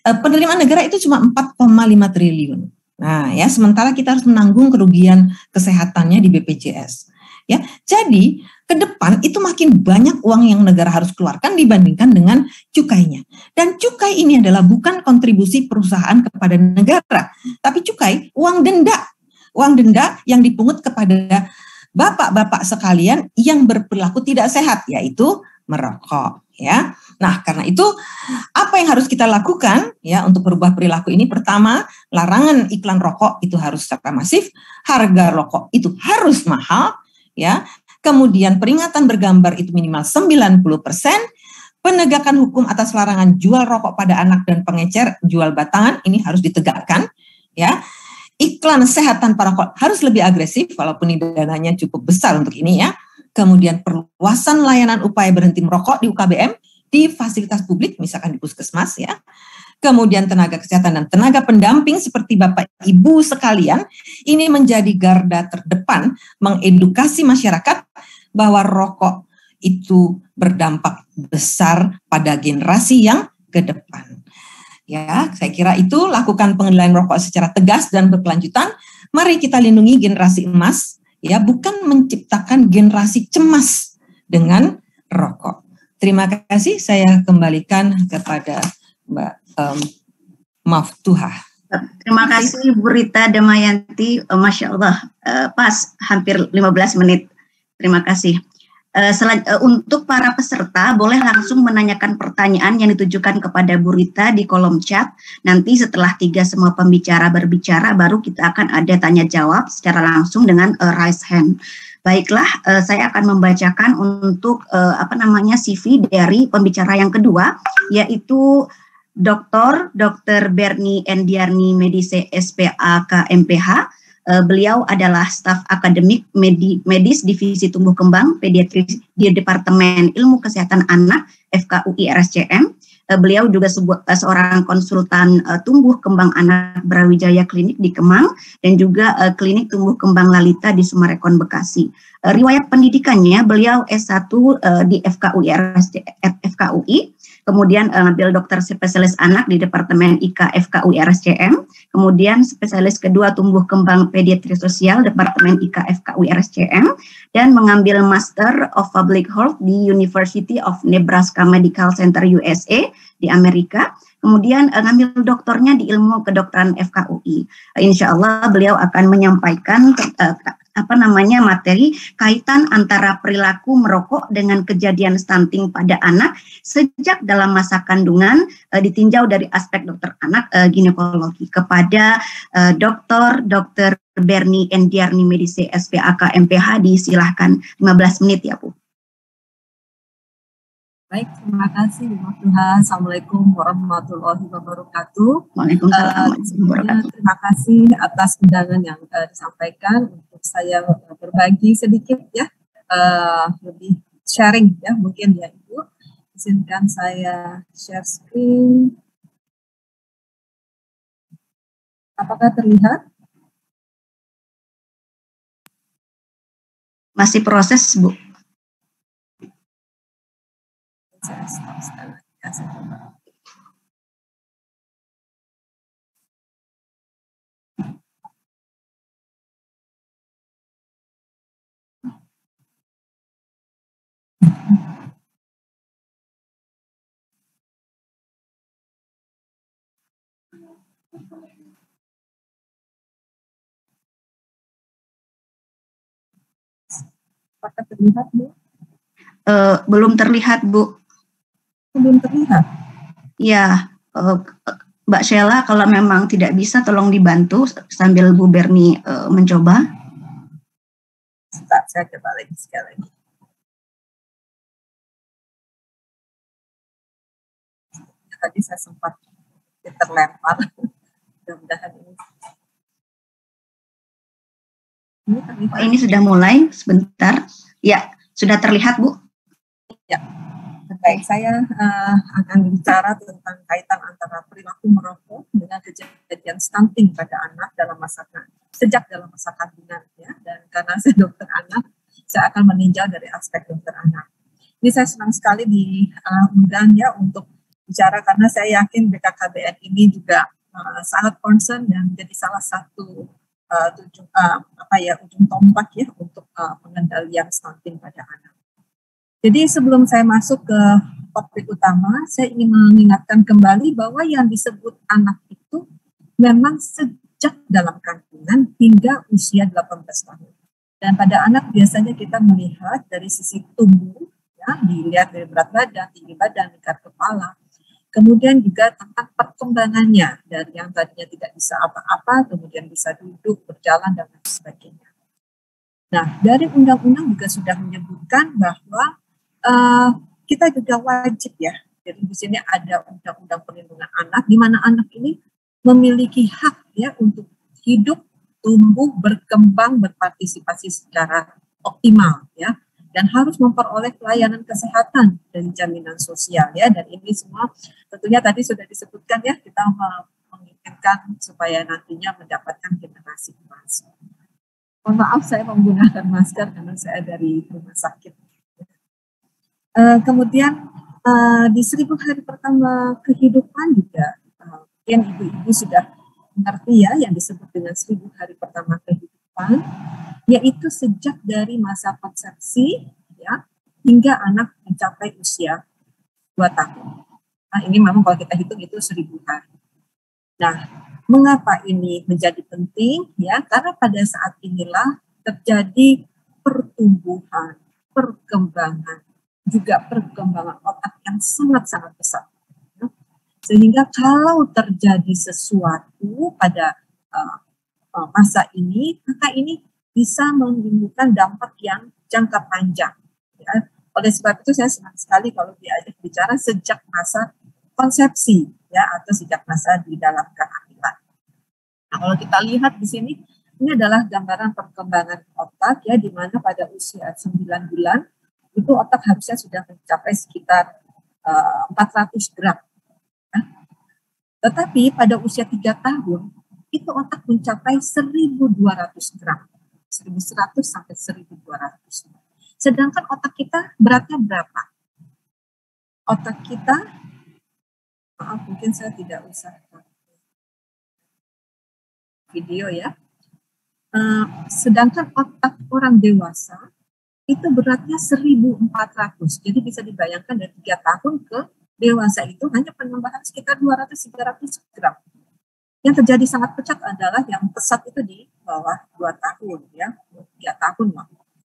Penerimaan negara itu cuma 4,5 triliun. Nah, ya, sementara kita harus menanggung kerugian kesehatannya di BPJS. Ya, jadi ke depan itu makin banyak uang yang negara harus keluarkan dibandingkan dengan cukainya. Dan cukai ini adalah bukan kontribusi perusahaan kepada negara, tapi cukai uang denda yang dipungut kepada bapak-bapak sekalian yang berperilaku tidak sehat, yaitu merokok ya. Nah, karena itu apa yang harus kita lakukan ya untuk berubah perilaku ini? Pertama, larangan iklan rokok itu harus secara masif, harga rokok itu harus mahal ya. Kemudian peringatan bergambar itu minimal 90%, penegakan hukum atas larangan jual rokok pada anak dan pengecer jual batangan ini harus ditegakkan ya. Iklan sehat tanpa rokok harus lebih agresif, walaupun dananya cukup besar untuk ini ya. Kemudian perluasan layanan upaya berhenti merokok di UKBM, di fasilitas publik, misalkan di puskesmas ya. Kemudian tenaga kesehatan dan tenaga pendamping seperti Bapak Ibu sekalian, ini menjadi garda terdepan mengedukasi masyarakat bahwa rokok itu berdampak besar pada generasi yang ke depan. Ya, saya kira itu, lakukan pengendalian rokok secara tegas dan berkelanjutan. Mari kita lindungi generasi emas, ya, bukan menciptakan generasi cemas dengan rokok. Terima kasih, saya kembalikan kepada Mbak Maftuha.
Terima kasih Bu Rita Damayanti, Masya Allah, pas hampir 15 menit. Terima kasih. Untuk para peserta boleh langsung menanyakan pertanyaan yang ditujukan kepada Bu Rita di kolom chat. Nanti setelah 3 semua pembicara berbicara, baru kita akan ada tanya jawab secara langsung dengan raise hand. Baiklah, saya akan membacakan untuk CV dari pembicara yang kedua, yaitu Dr. Bernie Endiarni Medise SPAK MPH. Beliau adalah staf akademik medis Divisi Tumbuh Kembang Pediatri di Departemen Ilmu Kesehatan Anak FKUI RSCM. Beliau juga seorang konsultan tumbuh kembang anak Brawijaya Klinik di Kemang dan juga Klinik Tumbuh Kembang Lalita di Sumarekon, Bekasi. Riwayat pendidikannya, beliau S1 di FKUI, kemudian ngambil dokter spesialis anak di Departemen IK FKUI RSCM, kemudian spesialis kedua tumbuh kembang pediatri sosial Departemen IK FKUI RSCM, dan mengambil Master of Public Health di University of Nebraska Medical Center USA di Amerika, kemudian ngambil doktornya di ilmu kedokteran FKUI. Insya Allah beliau akan menyampaikan materi kaitan antara perilaku merokok dengan kejadian stunting pada anak sejak dalam masa kandungan, ditinjau dari aspek dokter anak ginekologi kepada Dr. Bernie Endiarni Medise SPAK MPH. Disilahkan 15 menit ya Bu.
Baik, terima kasih Bu Tuhan. Assalamualaikum warahmatullahi wabarakatuh.
Waalaikumsalam.
Terima kasih atas undangan yang disampaikan untuk saya berbagi sedikit ya, lebih sharing ya mungkin ya Ibu. Izinkan saya share screen. Apakah terlihat?
Masih proses, Bu.
Saya stop sekali. Ya, saya coba. Apakah terlihat, Bu?
Belum terlihat, Bu.
Belum terlihat?
Ya, Mbak Sheila, kalau memang tidak bisa, tolong dibantu sambil Bu Berni mencoba.
Sebentar, saya coba lagi sekali lagi. Tadi saya sempat terlempar. Mudah-mudahan ini.
Ini sudah mulai, sebentar. Ya, sudah terlihat, Bu.
Ya, baik. Saya akan bicara tentang kaitan antara perilaku merokok dengan kejadian stunting pada anak sejak dalam masa kandungan, ya. Dan karena saya dokter anak, saya akan meninjau dari aspek dokter anak. Ini saya senang sekali diundang ya untuk bicara karena saya yakin BKKBN ini juga sangat concern dan menjadi salah satu ujung tombak ya untuk pengendalian stunting pada anak. Jadi sebelum saya masuk ke topik utama, saya ingin mengingatkan kembali bahwa yang disebut anak itu memang sejak dalam kandungan hingga usia 18 tahun. Dan pada anak biasanya kita melihat dari sisi tubuh, ya, dilihat dari berat badan, tinggi badan, lingkar kepala. Kemudian juga tentang perkembangannya, dari yang tadinya tidak bisa apa-apa, kemudian bisa duduk, berjalan, dan lain sebagainya. Nah, dari undang-undang juga sudah menyebutkan bahwa kita juga wajib ya, jadi di sini ada undang-undang perlindungan anak, di mana anak ini memiliki hak ya untuk hidup, tumbuh, berkembang, berpartisipasi secara optimal ya, dan harus memperoleh pelayanan kesehatan dan jaminan sosial ya. Dan ini semua tentunya tadi sudah disebutkan ya, kita menginginkan supaya nantinya mendapatkan generasi emas. Mohon maaf saya menggunakan masker karena saya dari rumah sakit. Kemudian di 1000 hari pertama kehidupan juga mungkin ibu-ibu sudah mengerti ya yang disebut dengan 1000 hari pertama kehidupan, yaitu sejak dari masa konsepsi ya hingga anak mencapai usia 2 tahun. Nah, ini memang kalau kita hitung itu 1000 hari. Nah, mengapa ini menjadi penting ya? Karena pada saat inilah terjadi pertumbuhan, perkembangan, juga perkembangan otak yang sangat-sangat besar. Sehingga kalau terjadi sesuatu pada masa ini, maka ini bisa menimbulkan dampak yang jangka panjang. Ya. Oleh sebab itu saya senang sekali kalau diajak bicara sejak masa konsepsi, ya, atau sejak masa di dalam kehamilan. Nah, kalau kita lihat di sini, ini adalah gambaran perkembangan otak, ya, di mana pada usia 9 bulan, itu otak harusnya sudah mencapai sekitar 400 gram. Ya. Tetapi pada usia 3 tahun, itu otak mencapai 1.200 gram. 1.100 sampai 1.200. Sedangkan otak kita beratnya berapa? Otak kita, maaf mungkin saya tidak usah video ya. Sedangkan otak orang dewasa, itu beratnya 1.400. Jadi bisa dibayangkan dari 3 tahun ke dewasa itu hanya penambahan sekitar 200-300 gram. Yang terjadi sangat pesat adalah yang pesat itu di bawah 2 tahun ya, 3 tahun lah.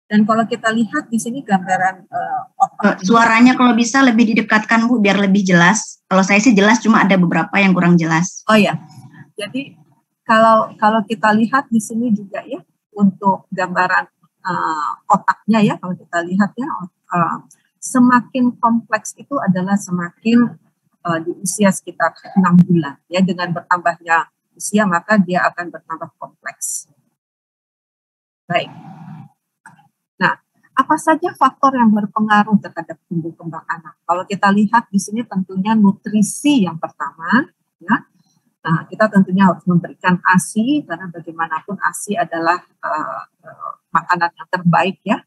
Dan kalau kita lihat di sini gambaran otak.
Suaranya kalau bisa lebih didekatkan Bu biar lebih jelas. Kalau saya sih jelas, cuma ada beberapa yang kurang jelas.
Oh ya. Jadi kalau kita lihat di sini juga ya untuk gambaran otaknya ya, kalau kita lihat ya, semakin kompleks itu adalah semakin di usia sekitar 6 bulan ya, dengan bertambahnya usia maka dia akan bertambah kompleks. Baik. Nah, Apa saja faktor yang berpengaruh terhadap tumbuh kembang anak? Kalau kita lihat di sini tentunya nutrisi yang pertama, ya. Nah, kita tentunya harus memberikan ASI karena bagaimanapun ASI adalah makanan yang terbaik ya.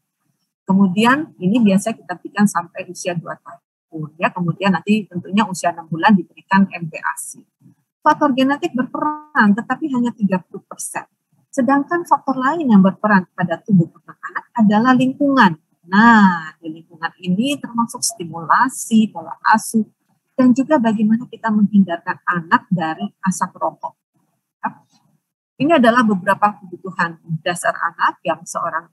Kemudian ini biasa kita berikan sampai usia 2 tahun ya. Kemudian nanti tentunya usia 6 bulan diberikan MPASI. Faktor genetik berperan tetapi hanya 30%. Sedangkan faktor lain yang berperan pada tubuh kembang anak adalah lingkungan. Nah, di lingkungan ini termasuk stimulasi, pola asuh, dan juga bagaimana kita menghindarkan anak dari asap rokok. Ini adalah beberapa kebutuhan dasar anak yang seorang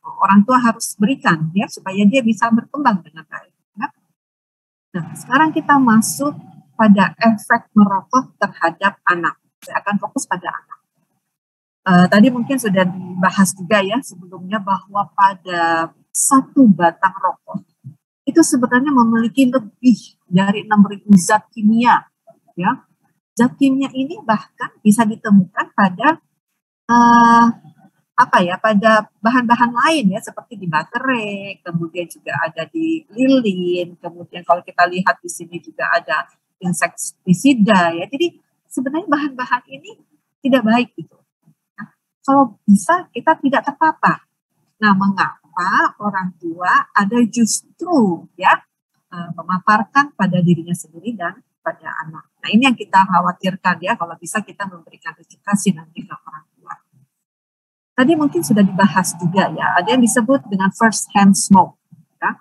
orang tua harus berikan ya supaya dia bisa berkembang dengan baik. Ya. Nah, sekarang kita masuk pada efek merokok terhadap anak. Saya akan fokus pada anak. Tadi mungkin sudah dibahas juga ya sebelumnya bahwa pada satu batang rokok itu sebenarnya memiliki lebih dari 6.000 zat kimia, ya. Zat kimia ini bahkan bisa ditemukan pada pada bahan-bahan lain ya, seperti di baterai, kemudian juga ada di lilin, kemudian kalau kita lihat di sini juga ada insektisida ya. Jadi sebenarnya bahan-bahan ini tidak baik gitu. Nah, kalau bisa kita tidak terpapar. Nah, mengapa orang tua ada justru ya memaparkan pada dirinya sendiri dan pada anak. Nah, ini yang kita khawatirkan ya, kalau bisa kita memberikan edukasi nanti ke orang tua. Tadi mungkin sudah dibahas juga ya, ada yang disebut dengan first hand smoke, ya,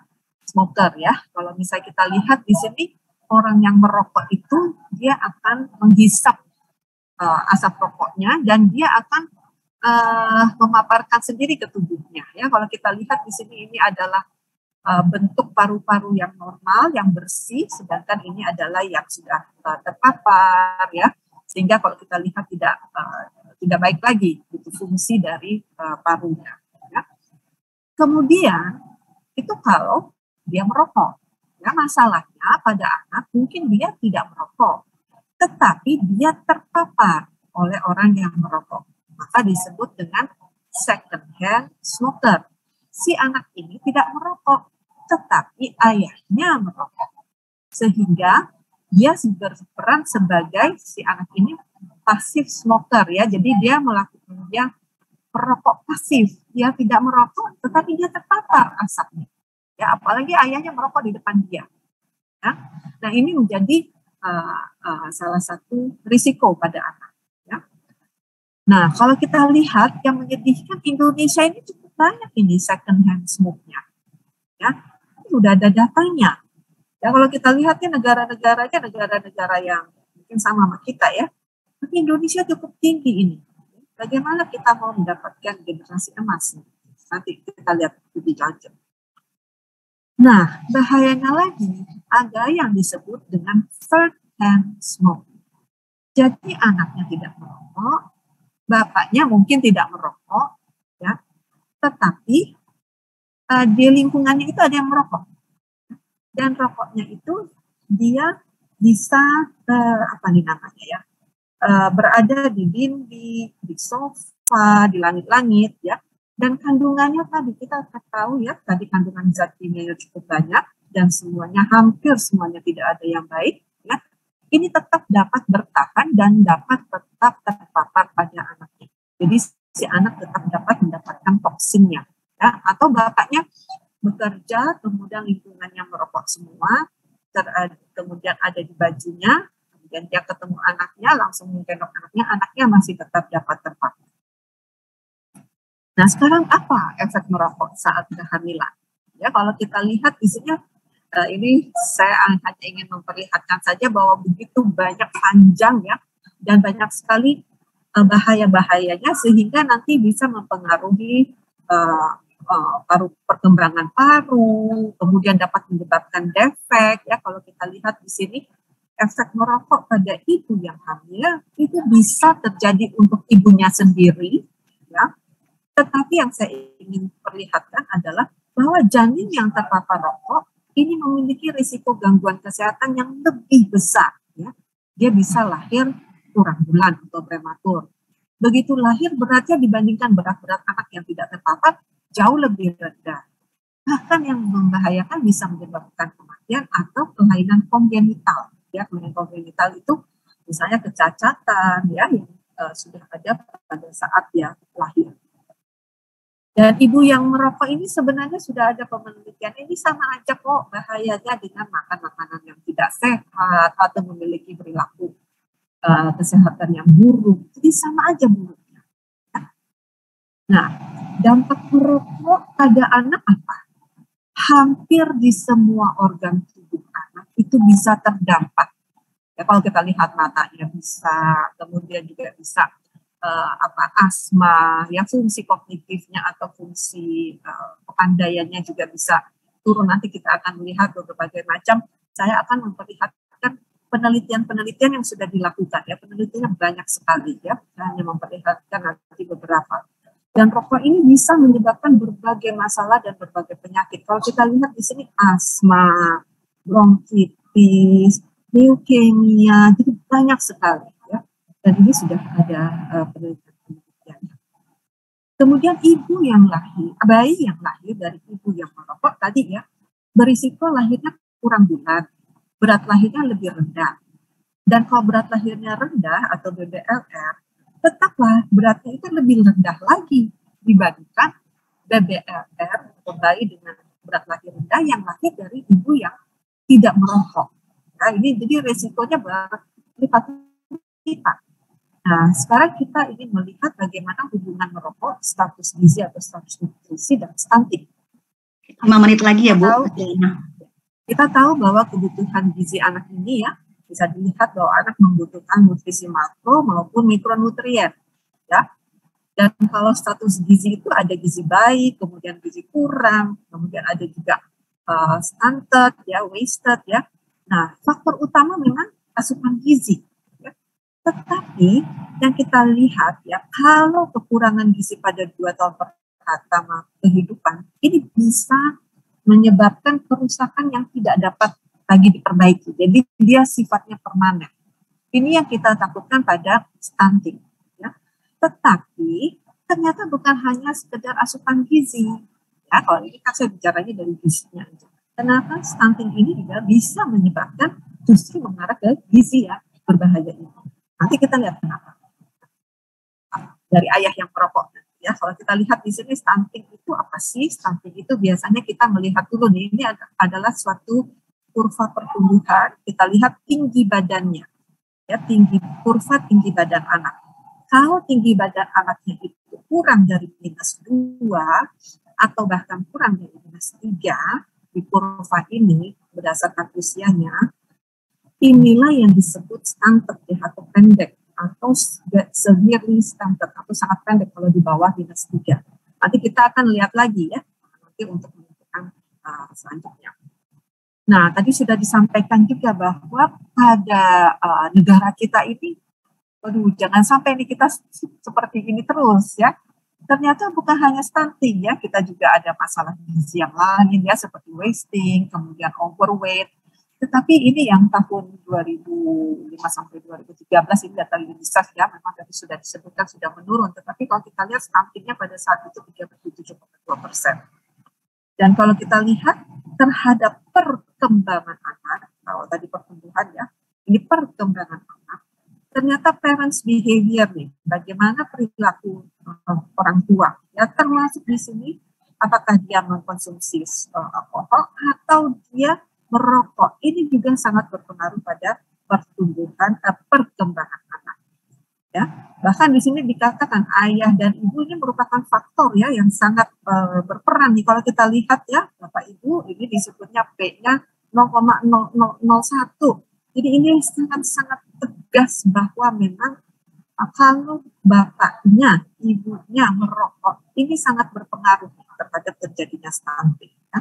smoker ya. Kalau misalnya kita lihat di sini, orang yang merokok itu dia akan menghisap asap rokoknya dan dia akan memaparkan sendiri ke tubuhnya. Ya, kalau kita lihat di sini ini adalah bentuk paru-paru yang normal, yang bersih, sedangkan ini adalah yang sudah terpapar ya, sehingga kalau kita lihat tidak baik lagi itu fungsi dari parunya. Ya. Kemudian itu kalau dia merokok, ya masalahnya pada anak mungkin dia tidak merokok, tetapi dia terpapar oleh orang yang merokok, maka disebut dengan second hand smoker. Si anak ini tidak merokok, tetapi ayahnya merokok. Sehingga dia berperan sebagai si anak ini pasif smoker ya. Jadi dia perokok pasif. Dia tidak merokok, tetapi dia terpapar asapnya. Ya, apalagi ayahnya merokok di depan dia. Ya. Nah, ini menjadi salah satu risiko pada anak. Ya. Nah, kalau kita lihat yang menyedihkan, Indonesia ini cukup banyak ini second hand smoke-nya. Ya, sudah ada datanya. Ya, kalau kita lihat ya negara-negaranya negara-negara yang mungkin sama kita ya. Tapi Indonesia cukup tinggi ini. Bagaimana kita mau mendapatkan generasi emas? Nanti kita lihat lebih lanjut. Nah, bahayanya lagi ada yang disebut dengan third hand smoke. Jadi anaknya tidak merokok, bapaknya mungkin tidak merokok, ya, tetapi di lingkungannya itu ada yang merokok. Dan rokoknya itu dia bisa berada di dinding, di sofa, di langit-langit ya. Dan kandungannya tadi kita tahu ya, tadi kandungan zat kimia cukup banyak dan hampir semuanya tidak ada yang baik ya. Ini tetap dapat bertahan dan dapat tetap terpapar pada anaknya. Jadi si anak tetap dapat mendapatkan toksinnya ya. Atau bapaknya bekerja kemudian lingkungannya merokok semua, kemudian ada di bajunya, kemudian dia ketemu anaknya langsung menggendong anaknya masih tetap dapat terpapar. Nah, sekarang apa efek merokok saat kehamilan? Ya, kalau kita lihat di sini, ini saya hanya ingin memperlihatkan saja bahwa begitu banyak panjang ya, dan banyak sekali bahaya-bahayanya sehingga nanti bisa mempengaruhi perkembangan paru, kemudian dapat menyebabkan defek ya. Kalau kita lihat di sini, efek merokok pada ibu yang hamil itu bisa terjadi untuk ibunya sendiri ya. Tetapi yang saya ingin perlihatkan adalah bahwa janin yang terpapar rokok ini memiliki risiko gangguan kesehatan yang lebih besar. Ya. Dia bisa lahir kurang bulan atau prematur. Begitu lahir beratnya dibandingkan berat-berat anak yang tidak terpapar jauh lebih rendah. Bahkan yang membahayakan bisa menyebabkan kematian atau kelainan kongenital. Ya, kelainan kongenital itu misalnya kecacatan ya yang sudah ada pada saat dia lahir. Dan ibu yang merokok ini sebenarnya sudah ada penelitian, ini sama aja kok bahayanya dengan makan makanan yang tidak sehat atau memiliki perilaku kesehatan yang buruk. Jadi sama aja buruknya. Nah, dampak merokok pada anak apa? Hampir di semua organ tubuh anak itu bisa terdampak. Ya, kalau kita lihat matanya bisa, kemudian juga bisa asma, yang fungsi kognitifnya atau fungsi kepandaiannya juga bisa turun. Nanti kita akan melihat berbagai macam. Saya akan memperlihatkan penelitian-penelitian yang sudah dilakukan. Ya, penelitiannya banyak sekali ya. Saya hanya memperlihatkan nanti beberapa. Dan rokok ini bisa menyebabkan berbagai masalah dan berbagai penyakit. Kalau kita lihat di sini asma, bronkitis, leukemia, jadi banyak sekali ya. Dan ini sudah ada penelitian. Kemudian ibu yang lahir, bayi yang lahir dari ibu yang merokok tadi ya, berisiko lahirnya kurang bulan, berat lahirnya lebih rendah. Dan kalau berat lahirnya rendah atau BBLR, tetaplah beratnya itu lebih rendah lagi dibandingkan BBLR atau bayi dengan berat lahir rendah yang lahir dari ibu yang tidak merokok. Nah, ini jadi resikonya berlipat-lipat. Nah, sekarang kita ingin melihat bagaimana hubungan merokok, status gizi atau status nutrisi dan stunting.
5 menit lagi ya, Bu.
Kita tahu bahwa kebutuhan gizi anak ini ya, bisa dilihat bahwa anak membutuhkan nutrisi makro maupun mikronutrien. Ya. Dan kalau status gizi itu ada gizi baik, kemudian gizi kurang, kemudian ada juga stunted, ya, wasted, ya. Nah, faktor utama memang asupan gizi. Ya. Tetapi yang kita lihat ya, kalau kekurangan gizi pada 2 tahun pertama kehidupan, ini bisa menyebabkan kerusakan yang tidak dapat lagi diperbaiki. Jadi dia sifatnya permanen. Ini yang kita takutkan pada stunting. Ya. Tetapi ternyata bukan hanya sekedar asupan gizi. Ya, kalau ini kan saya bicaranya dari gizinya aja. Kenapa stunting ini juga bisa menyebabkan justru mengarah ke gizi ya, berbahaya ini. Nanti kita lihat kenapa. Dari ayah yang perokok. Ya, kalau kita lihat di sini stunting itu apa sih? Stunting itu biasanya kita melihat dulu nih, ini adalah suatu kurva pertumbuhan. Kita lihat tinggi badannya. Ya, kurva tinggi badan anak. Kalau tinggi badan anaknya itu kurang dari -2 atau bahkan kurang dari -3 di kurva ini berdasarkan usianya, inilah yang disebut stunted ya, atau pendek atau severely stunted atau sangat pendek kalau di bawah -3. Nanti kita akan lihat lagi ya nanti untuk menentukan selanjutnya. Nah, tadi sudah disampaikan juga bahwa pada negara kita ini, waduh, jangan sampai nih kita seperti ini terus ya. Ternyata bukan hanya stunting ya, kita juga ada masalah gizi yang lain ya, seperti wasting, kemudian overweight. Tetapi ini yang tahun 2005 sampai 2013 ini data UNICEF ya, memang tadi sudah disebutkan sudah menurun. Tetapi kalau kita lihat stuntingnya pada saat itu 37,2%. Dan kalau kita lihat terhadap perkembangan anak, kalau tadi pertumbuhan ya, ini perkembangan anak, ternyata parents behavior nih, bagaimana perilaku orang tua, ya termasuk di sini apakah dia mengkonsumsi alkohol atau dia merokok, ini juga sangat berpengaruh pada pertumbuhan perkembangan anak. Ya, bahkan di sini dikatakan ayah dan ibu ini merupakan faktor ya yang sangat berperan nih. Kalau kita lihat ya, Bapak Ibu, ini disebutnya P-nya 0,0001. Jadi ini sangat-sangat tegas bahwa memang kalau bapaknya, ibunya merokok, ini sangat berpengaruh terhadap terjadinya stunting. Ya.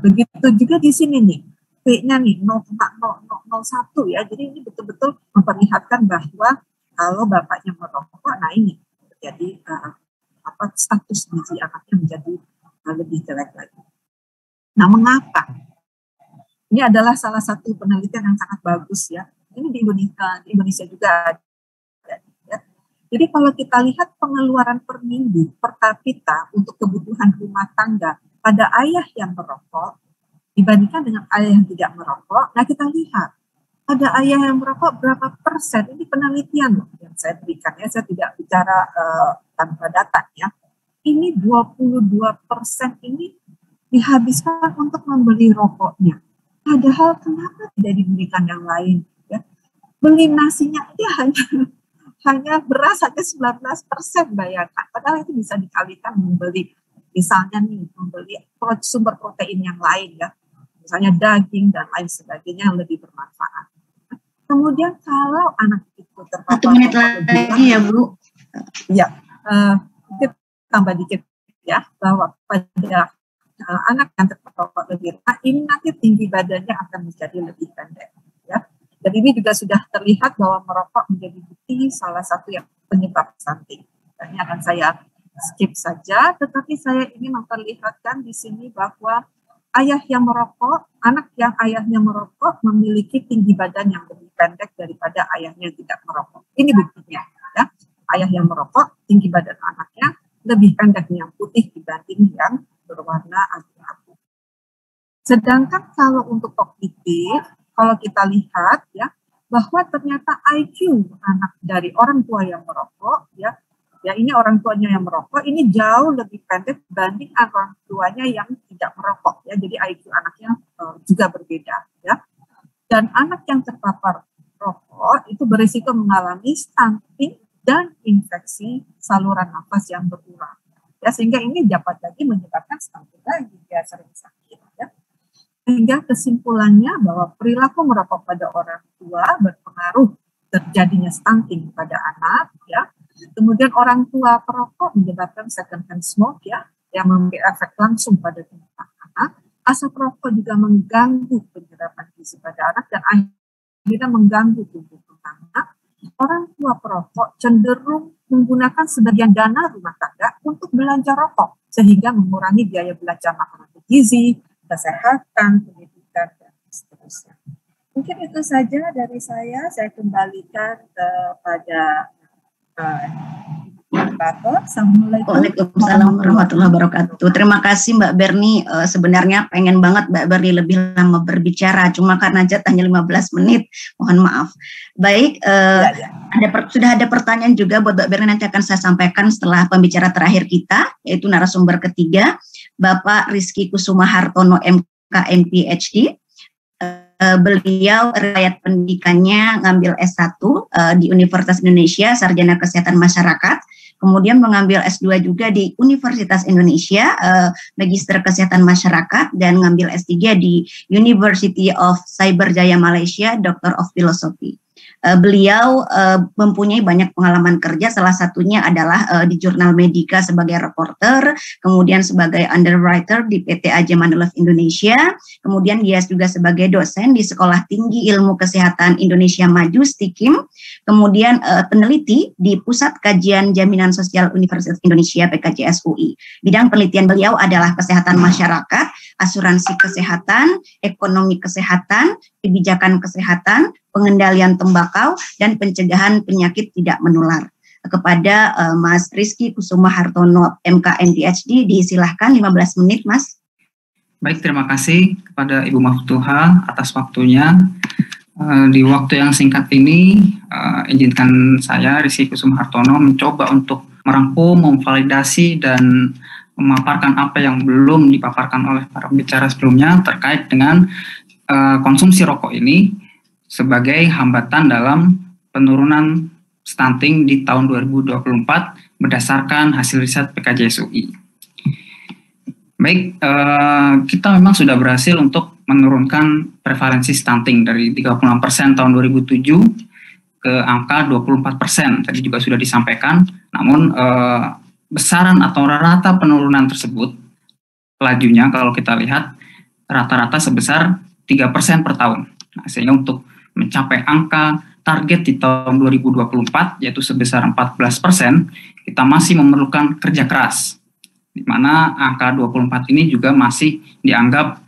Begitu juga di sini nih, P-nya nih 0,001 ya. Jadi ini betul-betul memperlihatkan bahwa kalau bapaknya merokok, nah ini terjadi status gizi anaknya menjadi lebih jelek lagi. Nah, mengapa? Ini adalah salah satu penelitian yang sangat bagus ya. Ini di Indonesia juga ada. Ya. Jadi kalau kita lihat pengeluaran per minggu per kapita untuk kebutuhan rumah tangga pada ayah yang merokok dibandingkan dengan ayah yang tidak merokok, nah kita lihat ada ayah yang merokok berapa persen, ini penelitian loh yang saya berikan ya, saya tidak bicara tanpa data ya. Ini 22% ini dihabiskan untuk membeli rokoknya. Padahal kenapa tidak diberikan yang lain? Ya? Beli nasinya aja hanya beras saja 19%, bayangkan. Padahal itu bisa dikalikan membeli, misalnya nih, membeli sumber protein yang lain ya. Misalnya daging dan lain sebagainya yang lebih bermanfaat. Kemudian kalau anak itu terpapar
1 menit lagi ya Bu.
Ya, kita tambah dikit ya, bahwa pada anak yang terpapar lebih rendah, ini nanti tinggi badannya akan menjadi lebih pendek. Ya. Dan ini juga sudah terlihat bahwa merokok menjadi bukti salah satu yang penyebab stunting. Ini akan saya skip saja, tetapi saya ingin memperlihatkan di sini bahwa ayah yang merokok, anak yang ayahnya merokok memiliki tinggi badan yang lebih pendek daripada ayahnya yang tidak merokok. Ini buktinya. Ya. Ayah yang merokok, tinggi badan anaknya lebih pendek yang putih dibanding yang berwarna abu-abu. Sedangkan kalau untuk kognitif, kalau kita lihat ya bahwa ternyata IQ anak dari orang tua yang merokok ya ini orang tuanya yang merokok ini jauh lebih pendek dibanding orang tuanya yang tidak merokok ya, jadi IQ anaknya juga berbeda ya. Dan anak yang terpapar rokok itu berisiko mengalami stunting dan infeksi saluran nafas yang berulang ya, sehingga ini dapat lagi menyebabkan stunting lagi ya, sering sakit ya. Sehingga kesimpulannya bahwa perilaku merokok pada orang tua berpengaruh terjadinya stunting pada anak ya. Kemudian orang tua perokok menyebabkan second hand smoke ya, yang memberi efek langsung pada tubuh anak. Asap rokok juga mengganggu penyerapan gizi pada anak dan akhirnya mengganggu tubuh anak. Orang tua perokok cenderung menggunakan sebagian dana rumah tangga untuk belanja rokok, sehingga mengurangi biaya belanja makanan bergizi, kesehatan, pendidikan, dan seterusnya. Mungkin itu saja dari saya kembalikan kepada Assalamualaikum.
Waalaikumsalam warahmatullahi wabarakatuh. Terima kasih Mbak Berni. Sebenarnya pengen banget Mbak Berni lebih lama berbicara, cuma karena jatahnya 15 menit, mohon maaf. Baik, sudah ada pertanyaan juga buat Mbak Berni, nanti akan saya sampaikan setelah pembicara terakhir kita, yaitu narasumber ketiga, Bapak Rizky Kusuma Hartono MKM PhD. Beliau riwayat pendidikannya ngambil S1 di Universitas Indonesia, Sarjana Kesehatan Masyarakat, kemudian mengambil S2 juga di Universitas Indonesia, Magister Kesehatan Masyarakat, dan ngambil S3 di University of Cyberjaya Malaysia, Doctor of Philosophy. Beliau mempunyai banyak pengalaman kerja, salah satunya adalah di Jurnal Medica sebagai reporter, kemudian sebagai underwriter di PT AJ Manulife Indonesia, kemudian dia juga sebagai dosen di Sekolah Tinggi Ilmu Kesehatan Indonesia Maju (STIKIM), kemudian peneliti di Pusat Kajian Jaminan Sosial Universitas Indonesia (PKJS UI). Bidang penelitian beliau adalah kesehatan masyarakat, asuransi kesehatan, ekonomi kesehatan, kebijakan kesehatan, pengendalian tembakau, dan pencegahan penyakit tidak menular. Kepada Mas Rizky Kusuma Hartono MKM PhD, disilahkan 15 menit Mas.
Baik, terima kasih kepada Ibu Maftuha atas waktunya. Di waktu yang singkat ini, izinkan saya Rizky Kusuma Hartono mencoba untuk merangkum, memvalidasi, dan memaparkan apa yang belum dipaparkan oleh para pembicara sebelumnya terkait dengan konsumsi rokok ini sebagai hambatan dalam penurunan stunting di tahun 2024 berdasarkan hasil riset PKJS UI. Baik, kita memang sudah berhasil untuk menurunkan prevalensi stunting dari 36% tahun 2007 ke angka 24%, tadi juga sudah disampaikan, namun besaran atau rata penurunan tersebut, lajunya kalau kita lihat rata-rata sebesar 3% per tahun. Nah, sehingga untuk mencapai angka target di tahun 2024 yaitu sebesar 14%, kita masih memerlukan kerja keras, di mana angka 24 ini juga masih dianggap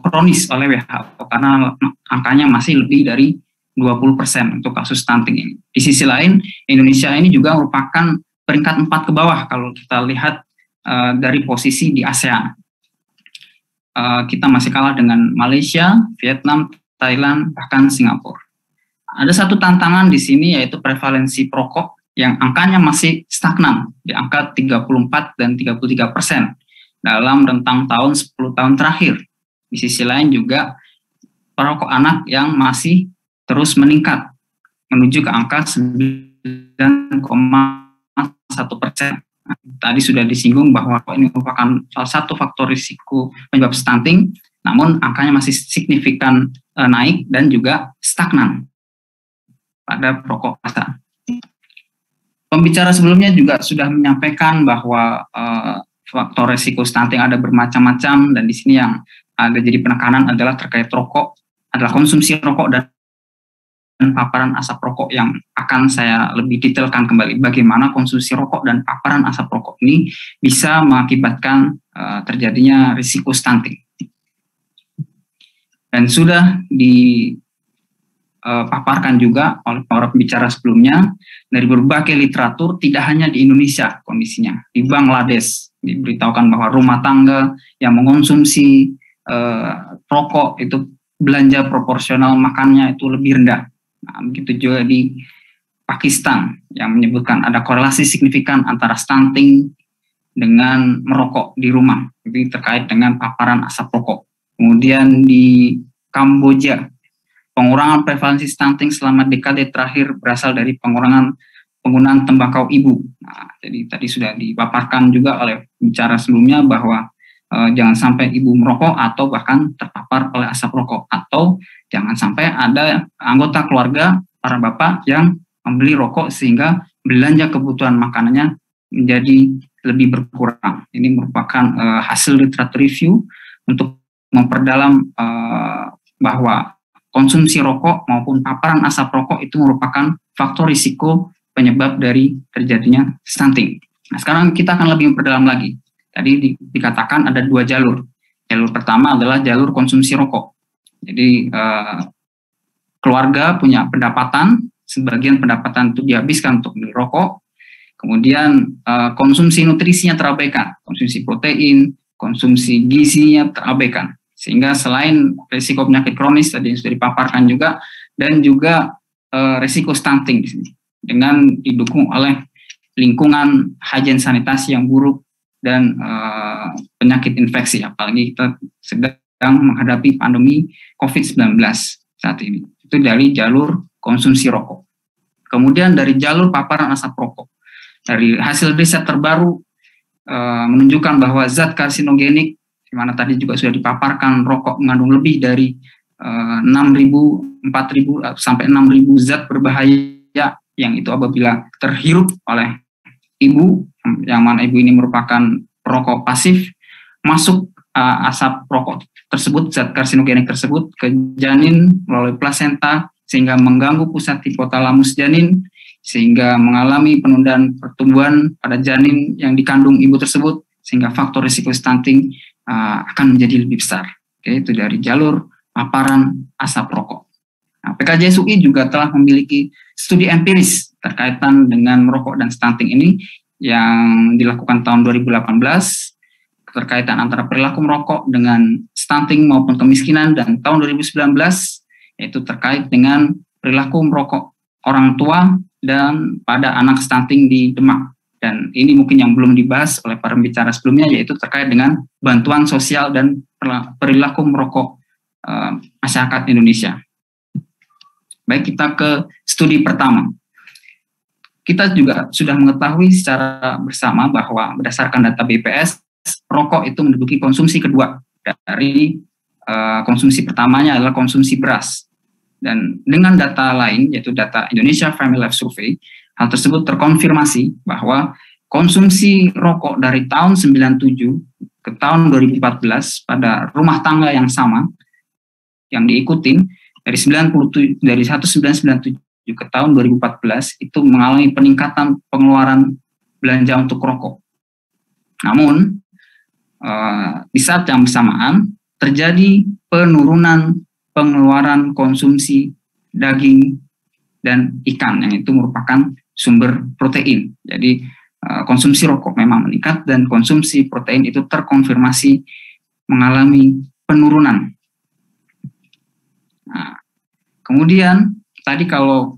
kronis oleh WHO karena angkanya masih lebih dari 20% untuk kasus stunting ini. Di sisi lain, Indonesia ini juga merupakan peringkat 4 ke bawah kalau kita lihat dari posisi di ASEAN. Kita masih kalah dengan Malaysia, Vietnam, Thailand, bahkan Singapura. Ada satu tantangan di sini yaitu prevalensi perokok yang angkanya masih stagnan di angka 34 dan 33% dalam rentang tahun 10 tahun terakhir. Di sisi lain juga perokok anak yang masih terus meningkat menuju ke angka 9,1%. Tadi sudah disinggung bahwa ini merupakan salah satu faktor risiko penyebab stunting, namun angkanya masih signifikan naik dan juga stagnan pada perokok massa. Pembicara sebelumnya juga sudah menyampaikan bahwa faktor risiko stunting ada bermacam-macam, dan di sini yang ada jadi penekanan adalah terkait rokok, adalah konsumsi rokok dan paparan asap rokok, yang akan saya lebih detailkan kembali bagaimana konsumsi rokok dan paparan asap rokok ini bisa mengakibatkan terjadinya risiko stunting. Dan sudah dipaparkan juga oleh para pembicara sebelumnya dari berbagai literatur, tidak hanya di Indonesia kondisinya, di Bangladesh diberitahukan bahwa rumah tangga yang mengonsumsi rokok itu belanja proporsional makannya itu lebih rendah. Nah, begitu juga di Pakistan yang menyebutkan ada korelasi signifikan antara stunting dengan merokok di rumah, jadi terkait dengan paparan asap rokok. Kemudian di Kamboja, pengurangan prevalensi stunting selama dekade terakhir berasal dari pengurangan penggunaan tembakau ibu. Nah, jadi tadi sudah dipaparkan juga oleh bicara sebelumnya bahwa jangan sampai ibu merokok atau bahkan terpapar oleh asap rokok, atau jangan sampai ada anggota keluarga para bapak yang membeli rokok sehingga belanja kebutuhan makanannya menjadi lebih berkurang. Ini merupakan hasil literatur review untuk memperdalam bahwa konsumsi rokok maupun paparan asap rokok itu merupakan faktor risiko penyebab dari terjadinya stunting. Nah, sekarang kita akan lebih memperdalam lagi. Tadi dikatakan ada 2 jalur. Jalur pertama adalah jalur konsumsi rokok. Jadi keluarga punya pendapatan, sebagian pendapatan itu dihabiskan untuk beli rokok. Kemudian konsumsi nutrisinya terabaikan, konsumsi protein, konsumsi gizinya terabaikan. Sehingga selain risiko penyakit kronis tadi yang sudah dipaparkan juga, dan juga risiko stunting di sini, dengan didukung oleh lingkungan higien sanitasi yang buruk dan penyakit infeksi, apalagi kita sedang menghadapi pandemi COVID-19 saat ini. Itu dari jalur konsumsi rokok. Kemudian dari jalur paparan asap rokok, dari hasil riset terbaru menunjukkan bahwa zat karsinogenik, di mana tadi juga sudah dipaparkan, rokok mengandung lebih dari 4.000 sampai 6.000 zat berbahaya, yang itu apabila terhirup oleh ibu, yang mana ibu ini merupakan perokok pasif, masuk asap rokok tersebut, zat karsinogenik tersebut ke janin melalui plasenta, sehingga mengganggu pusat hipotalamus janin, sehingga mengalami penundaan pertumbuhan pada janin yang dikandung ibu tersebut, sehingga faktor risiko stunting akan menjadi lebih besar. Oke, itu dari jalur paparan asap rokok. Nah, PKJS UI juga telah memiliki studi empiris terkaitan dengan merokok dan stunting ini yang dilakukan tahun 2018, keterkaitan antara perilaku merokok dengan stunting maupun kemiskinan, dan tahun 2019 yaitu terkait dengan perilaku merokok orang tua dan pada anak stunting di Demak. Dan ini mungkin yang belum dibahas oleh para pembicara sebelumnya, yaitu terkait dengan bantuan sosial dan perilaku merokok masyarakat Indonesia. Baik, kita ke studi pertama. Kita juga sudah mengetahui secara bersama bahwa berdasarkan data BPS, rokok itu menduduki konsumsi kedua dari konsumsi pertamanya adalah konsumsi beras. Dan dengan data lain, yaitu data Indonesia Family Life Survey, hal tersebut terkonfirmasi bahwa konsumsi rokok dari tahun 97 ke tahun 2014 pada rumah tangga yang sama, yang diikutin dari 1997 ke tahun 2014 itu mengalami peningkatan pengeluaran belanja untuk rokok. Namun di saat yang bersamaan terjadi penurunan pengeluaran konsumsi daging, dan ikan yang itu merupakan sumber protein. Jadi konsumsi rokok memang meningkat dan konsumsi protein itu terkonfirmasi mengalami penurunan. Nah, kemudian tadi kalau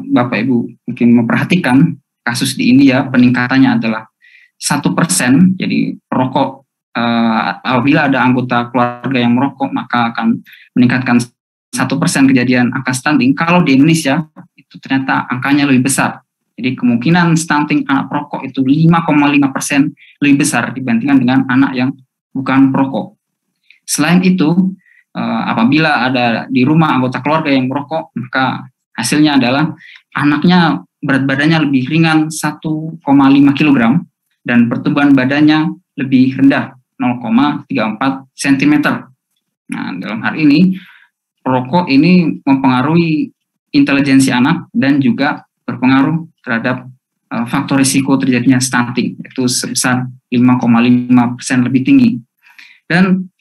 Bapak Ibu mungkin memperhatikan kasus di India, peningkatannya adalah 1%. Jadi perokok, apabila ada anggota keluarga yang merokok maka akan meningkatkan 1% kejadian angka stunting. Kalau di Indonesia itu ternyata angkanya lebih besar. Jadi kemungkinan stunting anak perokok itu 5,5% lebih besar dibandingkan dengan anak yang bukan perokok. Selain itu, apabila ada di rumah anggota keluarga yang merokok, maka hasilnya adalah anaknya berat badannya lebih ringan 1,5 kg dan pertumbuhan badannya lebih rendah 0,34 cm. Nah, dalam hal ini perokok ini mempengaruhi intelijensi anak dan juga berpengaruh terhadap faktor risiko terjadinya stunting, yaitu sebesar 5,5% lebih tinggi. Dan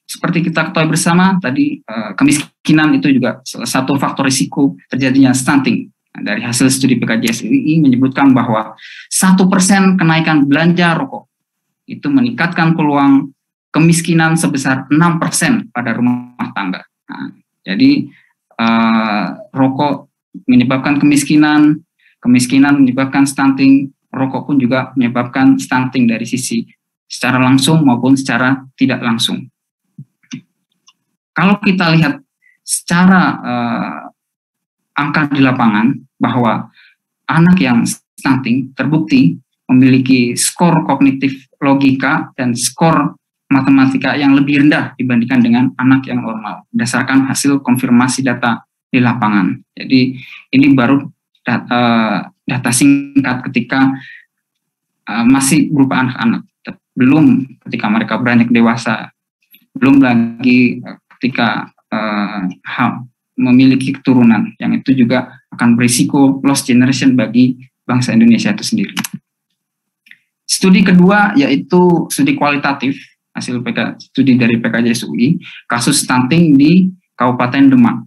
seperti kita ketahui bersama tadi, kemiskinan itu juga salah satu faktor risiko terjadinya stunting. Nah, dari hasil studi PKJS UI menyebutkan bahwa 1% kenaikan belanja rokok itu meningkatkan peluang kemiskinan sebesar 6% pada rumah tangga. Nah, jadi rokok menyebabkan kemiskinan menyebabkan stunting, rokok pun juga menyebabkan stunting dari sisi secara langsung maupun secara tidak langsung. Kalau kita lihat secara angka di lapangan bahwa anak yang stunting terbukti memiliki skor kognitif logika dan skor matematika yang lebih rendah dibandingkan dengan anak yang normal berdasarkan hasil konfirmasi data di lapangan. Jadi ini baru data singkat ketika masih berupa anak-anak, belum ketika mereka beranjak dewasa, belum lagi ketika memiliki keturunan, yang itu juga akan berisiko lost generation bagi bangsa Indonesia itu sendiri. Studi kedua yaitu studi kualitatif, hasil studi dari PKJS UI, kasus stunting di Kabupaten Demak.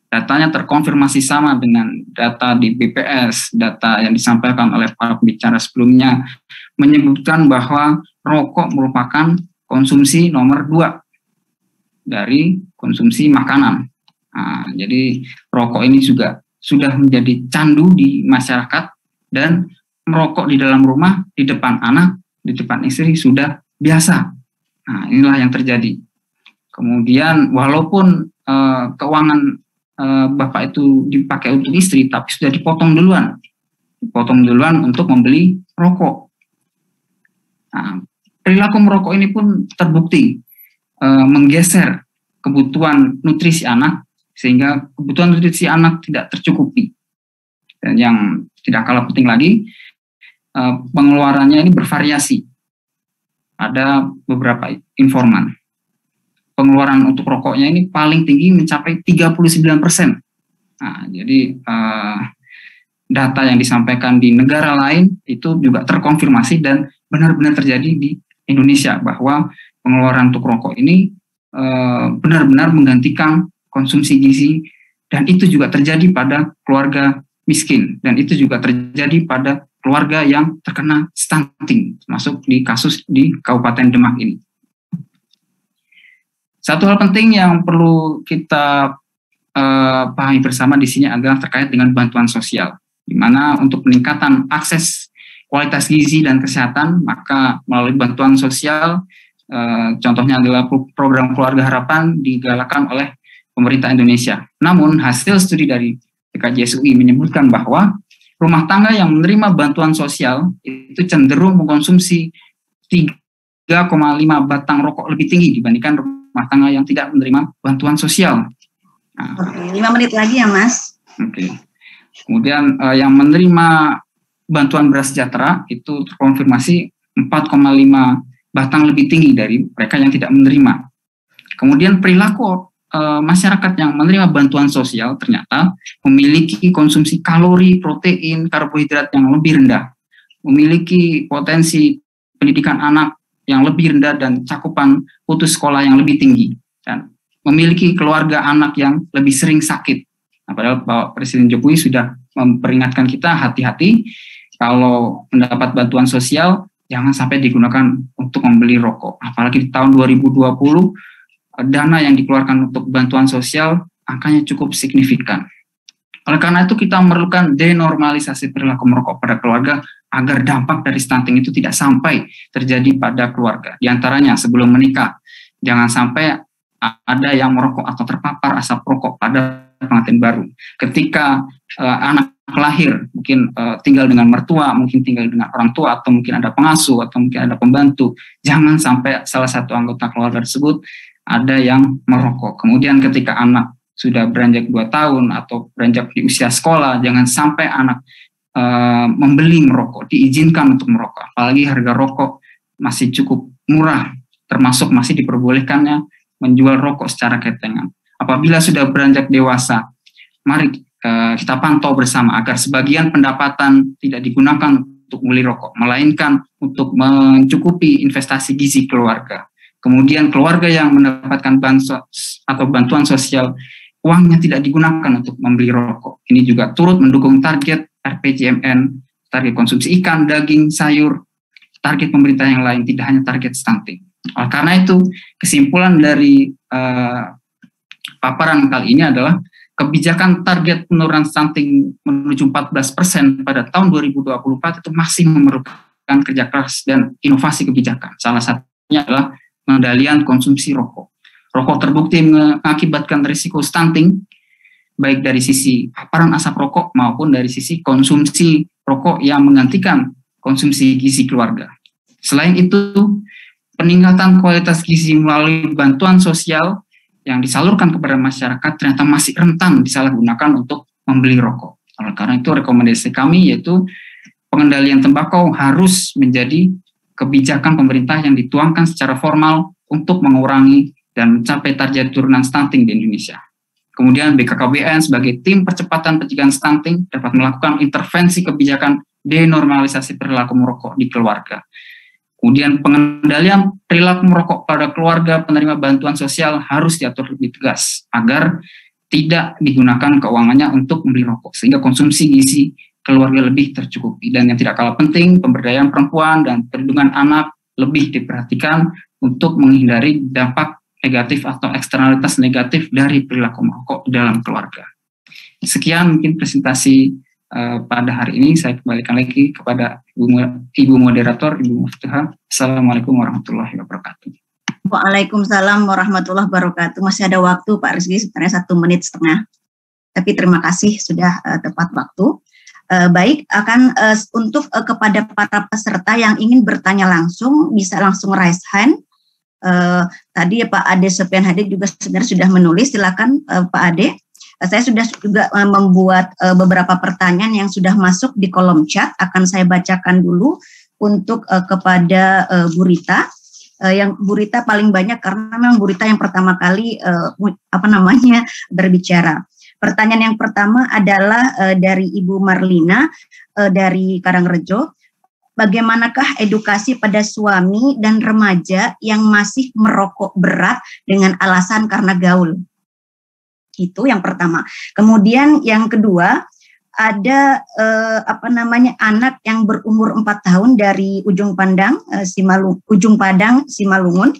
Datanya terkonfirmasi sama dengan data di BPS, data yang disampaikan oleh para pembicara sebelumnya, menyebutkan bahwa rokok merupakan konsumsi nomor 2 dari konsumsi makanan. Nah, jadi rokok ini juga sudah menjadi candu di masyarakat, dan merokok di dalam rumah, di depan anak, di depan istri sudah biasa. Nah, inilah yang terjadi. Kemudian walaupun keuangan Bapak itu dipakai untuk istri, tapi sudah dipotong duluan untuk membeli rokok. Nah, perilaku merokok ini pun terbukti menggeser kebutuhan nutrisi anak, sehingga kebutuhan nutrisi anak tidak tercukupi. Dan yang tidak kalah penting lagi, pengeluarannya ini bervariasi. Ada beberapa informan. Pengeluaran untuk rokoknya ini paling tinggi mencapai 39%. Nah, jadi data yang disampaikan di negara lain itu juga terkonfirmasi dan benar-benar terjadi di Indonesia, bahwa pengeluaran untuk rokok ini benar-benar menggantikan konsumsi gizi, dan itu juga terjadi pada keluarga miskin, dan itu juga terjadi pada keluarga yang terkena stunting, termasuk di kasus di Kabupaten Demak ini. Satu hal penting yang perlu kita pahami bersama di sini adalah terkait dengan bantuan sosial, di mana untuk peningkatan akses kualitas gizi dan kesehatan, maka melalui bantuan sosial, contohnya adalah program Keluarga Harapan digalakkan oleh pemerintah Indonesia. Namun hasil studi dari PKJS UI menyebutkan bahwa rumah tangga yang menerima bantuan sosial itu cenderung mengkonsumsi 3,5 batang rokok lebih tinggi dibandingkan rumah tangga yang tidak menerima bantuan sosial. Nah,
Oke, 5 menit lagi ya, Mas.
Oke. Kemudian yang menerima bantuan beras sejahtera itu terkonfirmasi 4,5 batang lebih tinggi dari mereka yang tidak menerima. Kemudian perilaku masyarakat yang menerima bantuan sosial ternyata memiliki konsumsi kalori, protein, karbohidrat yang lebih rendah, memiliki potensi pendidikan anak yang lebih rendah dan cakupan putus sekolah yang lebih tinggi, dan memiliki keluarga anak yang lebih sering sakit. Nah, padahal Bapak Presiden Jokowi sudah memperingatkan kita hati-hati kalau mendapat bantuan sosial jangan sampai digunakan untuk membeli rokok. Apalagi di tahun 2020 dana yang dikeluarkan untuk bantuan sosial angkanya cukup signifikan. Oleh karena itu kita memerlukan denormalisasi perilaku merokok pada keluarga agar dampak dari stunting itu tidak sampai terjadi pada keluarga. Di antaranya sebelum menikah, jangan sampai ada yang merokok atau terpapar asap rokok pada pengantin baru. Ketika anak lahir, mungkin tinggal dengan mertua, mungkin tinggal dengan orang tua, atau mungkin ada pengasuh, atau mungkin ada pembantu, jangan sampai salah satu anggota keluarga tersebut ada yang merokok. Kemudian ketika anak sudah beranjak 2 tahun atau beranjak di usia sekolah, jangan sampai anak membeli merokok, diizinkan untuk merokok. Apalagi harga rokok masih cukup murah, termasuk masih diperbolehkannya menjual rokok secara ketengan. Apabila sudah beranjak dewasa, mari kita pantau bersama agar sebagian pendapatan tidak digunakan untuk membeli rokok, melainkan untuk mencukupi investasi gizi keluarga. Kemudian keluarga yang mendapatkan bansos atau bantuan sosial, uangnya tidak digunakan untuk membeli rokok. Ini juga turut mendukung target RPJMN, target konsumsi ikan, daging, sayur, target pemerintah yang lain, tidak hanya target stunting. Oleh karena itu, kesimpulan dari paparan kali ini adalah kebijakan target penurunan stunting menuju 14% pada tahun 2024 itu masih memerlukan kerja keras dan inovasi kebijakan. Salah satunya adalah pengendalian konsumsi rokok. Rokok terbukti mengakibatkan risiko stunting, baik dari sisi paparan asap rokok maupun dari sisi konsumsi rokok yang menggantikan konsumsi gizi keluarga. Selain itu, peningkatan kualitas gizi melalui bantuan sosial yang disalurkan kepada masyarakat ternyata masih rentan disalahgunakan untuk membeli rokok. Oleh karena itu, rekomendasi kami yaitu pengendalian tembakau harus menjadi kebijakan pemerintah yang dituangkan secara formal untuk mengurangi dan mencapai target turunan stunting di Indonesia. Kemudian BKKBN sebagai tim percepatan pencegahan stunting dapat melakukan intervensi kebijakan denormalisasi perilaku merokok di keluarga. Kemudian pengendalian perilaku merokok pada keluarga penerima bantuan sosial harus diatur lebih tegas agar tidak digunakan keuangannya untuk membeli rokok sehingga konsumsi gizi keluarga lebih tercukupi. Dan yang tidak kalah penting, pemberdayaan perempuan dan perlindungan anak lebih diperhatikan untuk menghindari dampak negatif atau eksternalitas negatif dari perilaku merokok dalam keluarga. Sekian mungkin presentasi pada hari ini. Saya kembalikan lagi kepada Ibu Moderator, Ibu Muftuha. Assalamualaikum warahmatullahi wabarakatuh.
Waalaikumsalam warahmatullahi wabarakatuh. Masih ada waktu Pak Rizky, sebenarnya 1,5 menit. Tapi terima kasih sudah tepat waktu. Baik, akan untuk kepada para peserta yang ingin bertanya langsung, bisa langsung raise hand. Tadi Pak Ade Sofian Hadi juga sebenarnya sudah menulis, silakan Pak Ade. Saya sudah juga membuat beberapa pertanyaan yang sudah masuk di kolom chat, akan saya bacakan dulu untuk kepada Bu Rita. Yang Bu Rita paling banyak karena memang Bu Rita yang pertama kali berbicara. Pertanyaan yang pertama adalah dari Ibu Marlina dari Karangrejo. Bagaimanakah edukasi pada suami dan remaja yang masih merokok berat dengan alasan karena gaul? Itu yang pertama. Kemudian yang kedua, ada anak yang berumur 4 tahun dari Ujung Padang, Simalungun.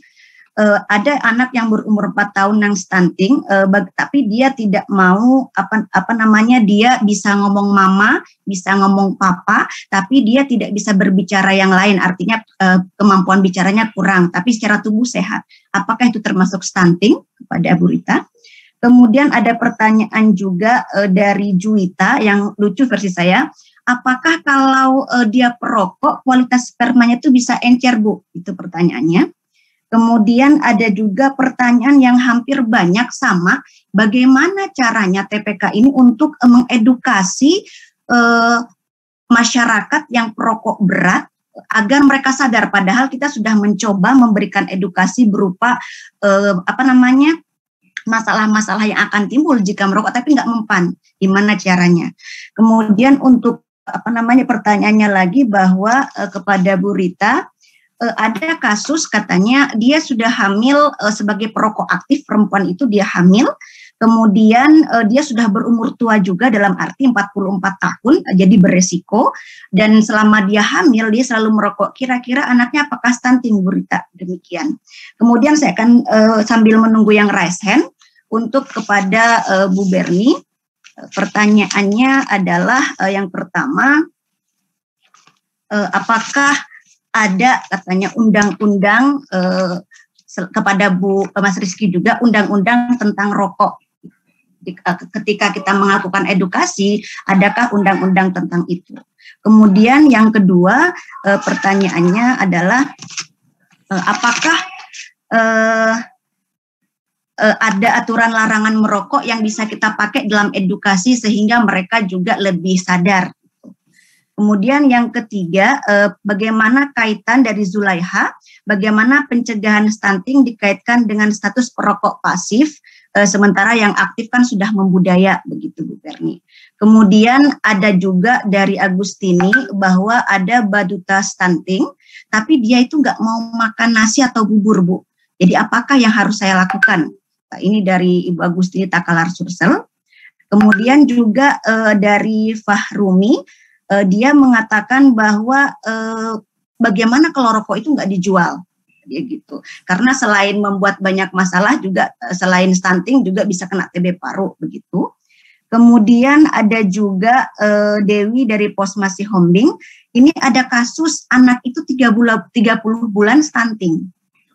Ada anak yang berumur 4 tahun yang stunting, tapi dia tidak mau dia bisa ngomong mama, bisa ngomong papa, tapi dia tidak bisa berbicara yang lain, artinya kemampuan bicaranya kurang, tapi secara tubuh sehat. Apakah itu termasuk stunting kepada Bu Rita? Kemudian ada pertanyaan juga dari Juwita yang lucu versi saya. Apakah kalau dia perokok kualitas spermanya itu bisa encer, Bu? Itu pertanyaannya. Kemudian ada juga pertanyaan yang hampir banyak sama, bagaimana caranya TPK ini untuk mengedukasi masyarakat yang perokok berat agar mereka sadar, padahal kita sudah mencoba memberikan edukasi berupa masalah-masalah yang akan timbul jika merokok tapi nggak mempan, gimana caranya. Kemudian untuk pertanyaannya lagi bahwa kepada Bu Rita, ada kasus katanya dia sudah hamil sebagai perokok aktif, perempuan itu dia hamil, kemudian dia sudah berumur tua juga dalam arti 44 tahun, jadi beresiko, dan selama dia hamil dia selalu merokok. Kira-kira anaknya apakah stunting, Bu Rita? Demikian. Kemudian saya akan sambil menunggu yang raise hand untuk kepada Bu Berni. Pertanyaannya adalah yang pertama, apakah ada katanya undang-undang kepada Mas Rizky juga, undang-undang tentang rokok. Ketika kita melakukan edukasi, adakah undang-undang tentang itu? Kemudian yang kedua, pertanyaannya adalah apakah ada aturan larangan merokok yang bisa kita pakai dalam edukasi sehingga mereka juga lebih sadar. Kemudian yang ketiga, bagaimana kaitan dari Zulaiha, bagaimana pencegahan stunting dikaitkan dengan status perokok pasif, sementara yang aktif kan sudah membudaya, begitu Bu Berni. Kemudian ada juga dari Agustini bahwa ada baduta stunting, tapi dia itu nggak mau makan nasi atau bubur, Bu. Jadi apakah yang harus saya lakukan? Nah, ini dari Ibu Agustini Takalar Sursel. Kemudian juga dari Fahrumi, dia mengatakan bahwa bagaimana kalau rokok itu nggak dijual, dia gitu. Karena selain membuat banyak masalah juga, selain stunting juga bisa kena TB paru, begitu. Kemudian ada juga Dewi dari Posmasi Hombing. Ini ada kasus anak itu 30 bulan stunting.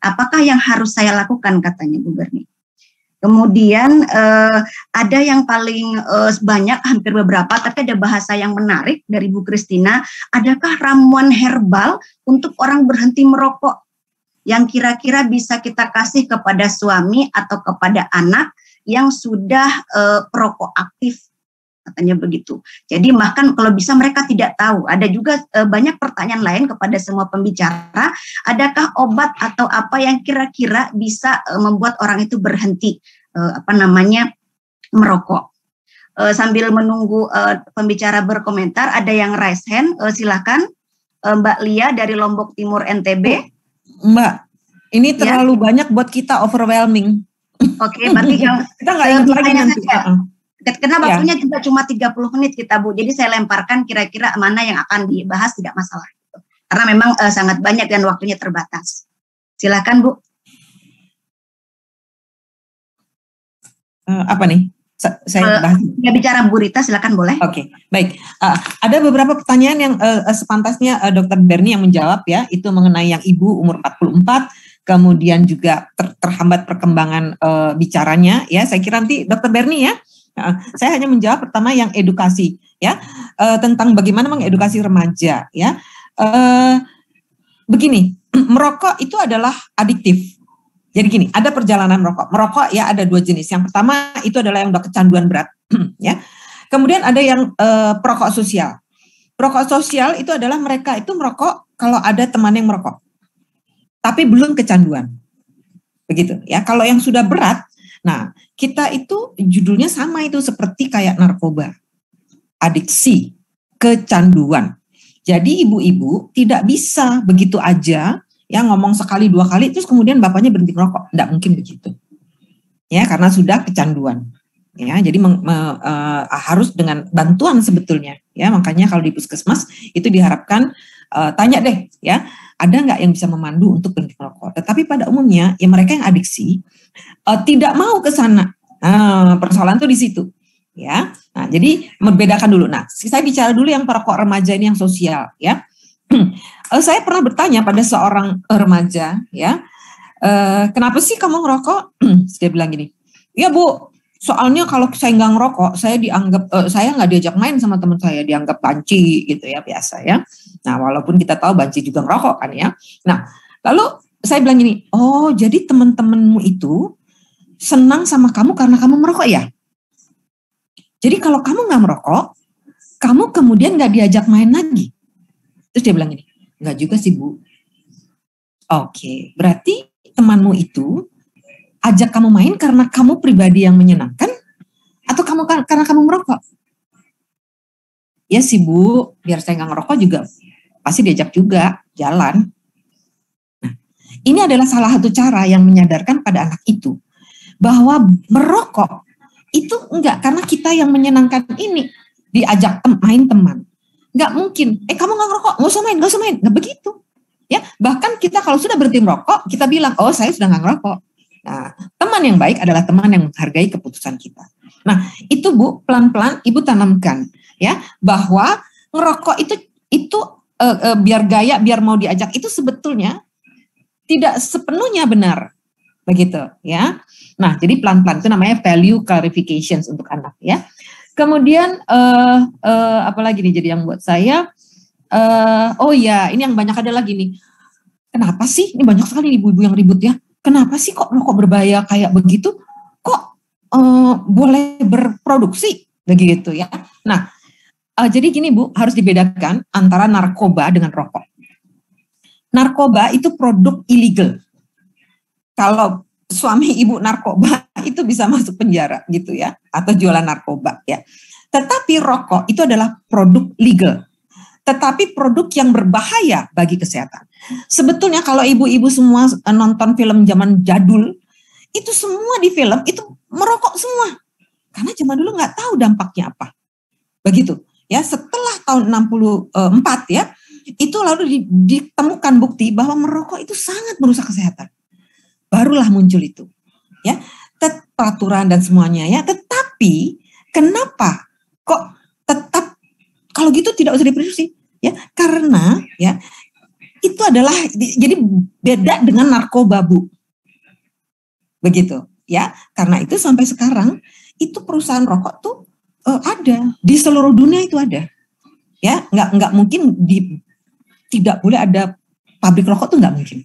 Apakah yang harus saya lakukan, katanya Bu Berni? Kemudian ada yang paling banyak, hampir beberapa, tapi ada bahasa yang menarik dari Bu Kristina. Adakah ramuan herbal untuk orang berhenti merokok yang kira-kira bisa kita kasih kepada suami atau kepada anak yang sudah perokok aktif, katanya begitu. Jadi bahkan kalau bisa mereka tidak tahu. Ada juga banyak pertanyaan lain kepada semua pembicara. Adakah obat atau apa yang kira-kira bisa membuat orang itu berhenti merokok? Sambil menunggu pembicara berkomentar, ada yang raise hand. Silakan Mbak Lia dari Lombok Timur NTB.
Mbak, ini terlalu banyak buat kita, overwhelming.
Oke, berarti yang
kita nggak ingat lagi nanti.
Karena waktunya juga cuma 30 menit kita, Bu. Jadi saya lemparkan kira-kira mana yang akan dibahas, tidak masalah. Karena memang sangat banyak dan waktunya terbatas. Silakan, Bu.
Apa nih? Saya bahas.
Ya, bicara Bu Rita, silakan boleh.
Oke, baik. Ada beberapa pertanyaan yang sepantasnya Dr. Berni yang menjawab ya, itu mengenai yang ibu umur 44, kemudian juga terhambat perkembangan bicaranya ya. Saya kira nanti Dr. Berni ya. Saya hanya menjawab pertama yang edukasi ya, tentang bagaimana mengedukasi remaja ya. Begini, merokok itu adalah adiktif. Jadi gini, ada perjalanan merokok. Merokok ya ada dua jenis. Yang pertama itu adalah yang udah kecanduan berat, ya. Kemudian ada yang perokok sosial. Perokok sosial itu adalah mereka itu merokok kalau ada teman yang merokok, tapi belum kecanduan, begitu ya. Kalau yang sudah berat, nah kita itu judulnya sama itu seperti kayak narkoba, adiksi, kecanduan. Jadi ibu-ibu tidak bisa begitu aja ya ngomong sekali dua kali terus kemudian bapaknya berhenti merokok, tidak mungkin begitu ya, karena sudah kecanduan ya. Jadi harus dengan bantuan sebetulnya ya. Makanya kalau di puskesmas itu diharapkan tanya deh ya, ada nggak yang bisa memandu untuk berhenti merokok. Tetapi pada umumnya ya mereka yang adiksi tidak mau ke sana. Persoalan tuh di situ ya. Nah jadi membedakan dulu. Nah saya bicara dulu yang perokok remaja ini yang sosial ya. Saya pernah bertanya pada seorang remaja, ya, kenapa sih kamu ngerokok? Dia bilang gini, ya Bu, soalnya kalau saya nggak ngerokok, saya dianggap, saya nggak diajak main sama teman saya, dianggap banci gitu ya, biasa ya. Nah, walaupun kita tahu banci juga ngerokok kan ya. Nah, lalu saya bilang gini, oh jadi teman-temanmu itu senang sama kamu karena kamu merokok ya? Jadi kalau kamu nggak merokok, kamu kemudian nggak diajak main lagi. Terus dia bilang gini, enggak juga sih Bu. Oke, berarti temanmu itu ajak kamu main karena kamu pribadi yang menyenangkan atau kamu karena kamu merokok? Ya sih Bu, biar saya nggak ngerokok juga pasti diajak juga jalan. Ini adalah salah satu cara yang menyadarkan pada anak itu bahwa merokok itu enggak karena kita yang menyenangkan ini, diajak main teman. Enggak mungkin, kamu nggak ngerokok, nggak usah main, nggak begitu. Ya, bahkan kita kalau sudah berhenti merokok, kita bilang, oh saya sudah nggak ngerokok. Nah, teman yang baik adalah teman yang menghargai keputusan kita. Nah, itu Bu, pelan-pelan Ibu tanamkan ya bahwa ngerokok itu biar gaya, biar mau diajak itu sebetulnya tidak sepenuhnya benar, begitu ya. Nah, jadi pelan-pelan itu namanya value clarifications untuk anak ya. Kemudian apalagi nih jadi yang buat saya, oh ya ini yang banyak ada lagi nih. Kenapa sih ini banyak sekali ibu-ibu yang ribut ya? Kenapa sih kok rokok berbahaya kayak begitu? Kok boleh berproduksi begitu ya? Nah, jadi gini Bu, harus dibedakan antara narkoba dengan rokok. Narkoba itu produk ilegal. Kalau suami ibu narkoba itu bisa masuk penjara gitu ya, atau jualan narkoba ya. Tetapi rokok itu adalah produk legal, tetapi produk yang berbahaya bagi kesehatan. Sebetulnya kalau ibu-ibu semua nonton film zaman jadul, itu semua di film itu merokok semua, karena zaman dulu nggak tahu dampaknya apa, begitu ya. Setelah tahun 64 ya, itu lalu ditemukan bukti bahwa merokok itu sangat merusak kesehatan. Barulah muncul itu, ya, peraturan dan semuanya ya. Tetapi kenapa kok tetap kalau gitu tidak usah diproduksi? Ya, karena ya itu adalah jadi beda dengan narkoba Bu, begitu ya. Karena itu sampai sekarang itu perusahaan rokok tuh ada di seluruh dunia itu ada, ya. Nggak mungkin tidak boleh ada pabrik rokok tuh nggak mungkin.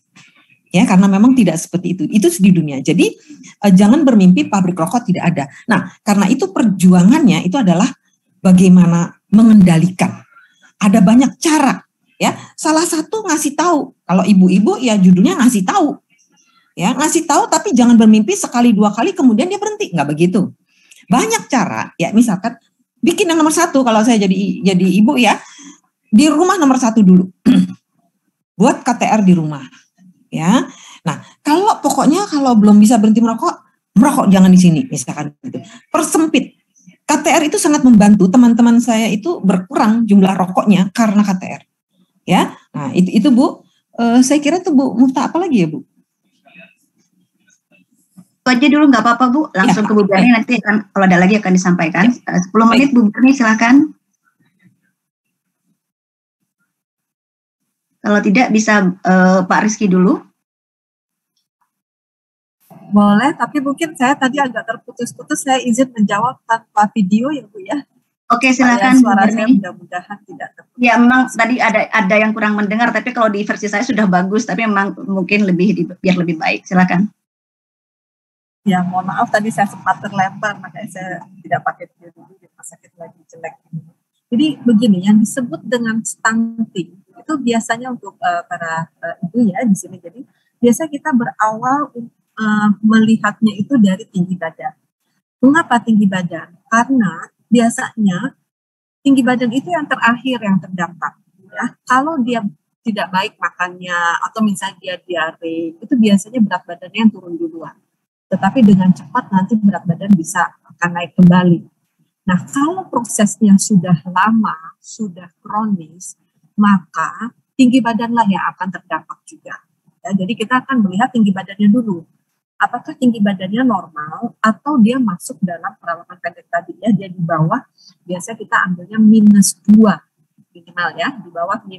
Ya, karena memang tidak seperti itu di dunia. Jadi jangan bermimpi pabrik rokok tidak ada. Nah, karena itu perjuangannya itu adalah bagaimana mengendalikan. Ada banyak cara, ya. Salah satu ngasih tahu. Kalau ibu-ibu ya judulnya ngasih tahu, ya, ngasih tahu. Tapi jangan bermimpi sekali dua kali kemudian dia berhenti, nggak begitu. Banyak cara, ya. Misalkan bikin yang nomor satu. Kalau saya jadi ibu ya, di rumah nomor satu dulu, buat KTR di rumah. Ya, nah kalau pokoknya kalau belum bisa berhenti merokok jangan di sini, misalkan gitu. Persempit. KTR itu sangat membantu teman-teman saya itu berkurang jumlah rokoknya karena KTR. Ya, nah itu Bu. Saya kira itu Bu, Mufta apa lagi ya Bu?
Itu aja dulu nggak apa-apa Bu, langsung ya, ke Bu Berni nanti akan kalau ada lagi akan disampaikan. 10 menit Bu Berni silakan. Kalau tidak bisa Pak Rizky dulu.
Boleh, tapi mungkin saya tadi agak terputus-putus, saya izin menjawab tanpa video ya Bu ya.
Oke, silakan.
Suara saya mudah-mudahan tidak terputus.
Ya memang tadi ada yang kurang mendengar, tapi kalau di versi saya sudah bagus, tapi memang mungkin biar lebih baik. Silakan.
Ya mohon maaf tadi saya sempat terlempar, makanya saya tidak pakai video dulu, di rumah sakit lagi jelek. Jadi begini, yang disebut dengan stunting itu biasanya untuk para ibu ya di sini. Jadi biasa kita berawal melihatnya itu dari tinggi badan. Mengapa tinggi badan? Karena biasanya tinggi badan itu yang terakhir yang terdampak. Ya, kalau dia tidak baik makannya atau misalnya dia diare, itu biasanya berat badannya yang turun duluan. Tetapi dengan cepat nanti berat badan bisa akan naik kembali. Nah, kalau prosesnya sudah lama, sudah kronis, maka tinggi badanlah yang akan terdampak juga. Ya, jadi kita akan melihat tinggi badannya dulu. Apakah tinggi badannya normal atau dia masuk dalam perawatan pendek tadi ya, dia di bawah, biasa kita ambilnya -2 minimal ya, di bawah -2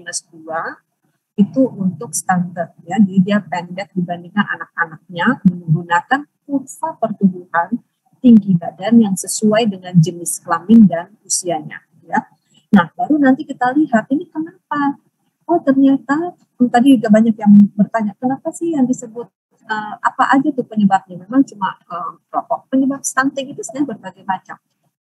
itu untuk standar ya, jadi dia pendek dibandingkan anak-anaknya menggunakan kurva pertumbuhan tinggi badan yang sesuai dengan jenis kelamin dan usianya ya. Nah, baru nanti kita lihat ini kenapa. Oh, ternyata tadi juga banyak yang bertanya, kenapa sih yang disebut apa aja tuh penyebabnya? Memang cuma rokok. Penyebab stunting itu sebenarnya berbagai macam.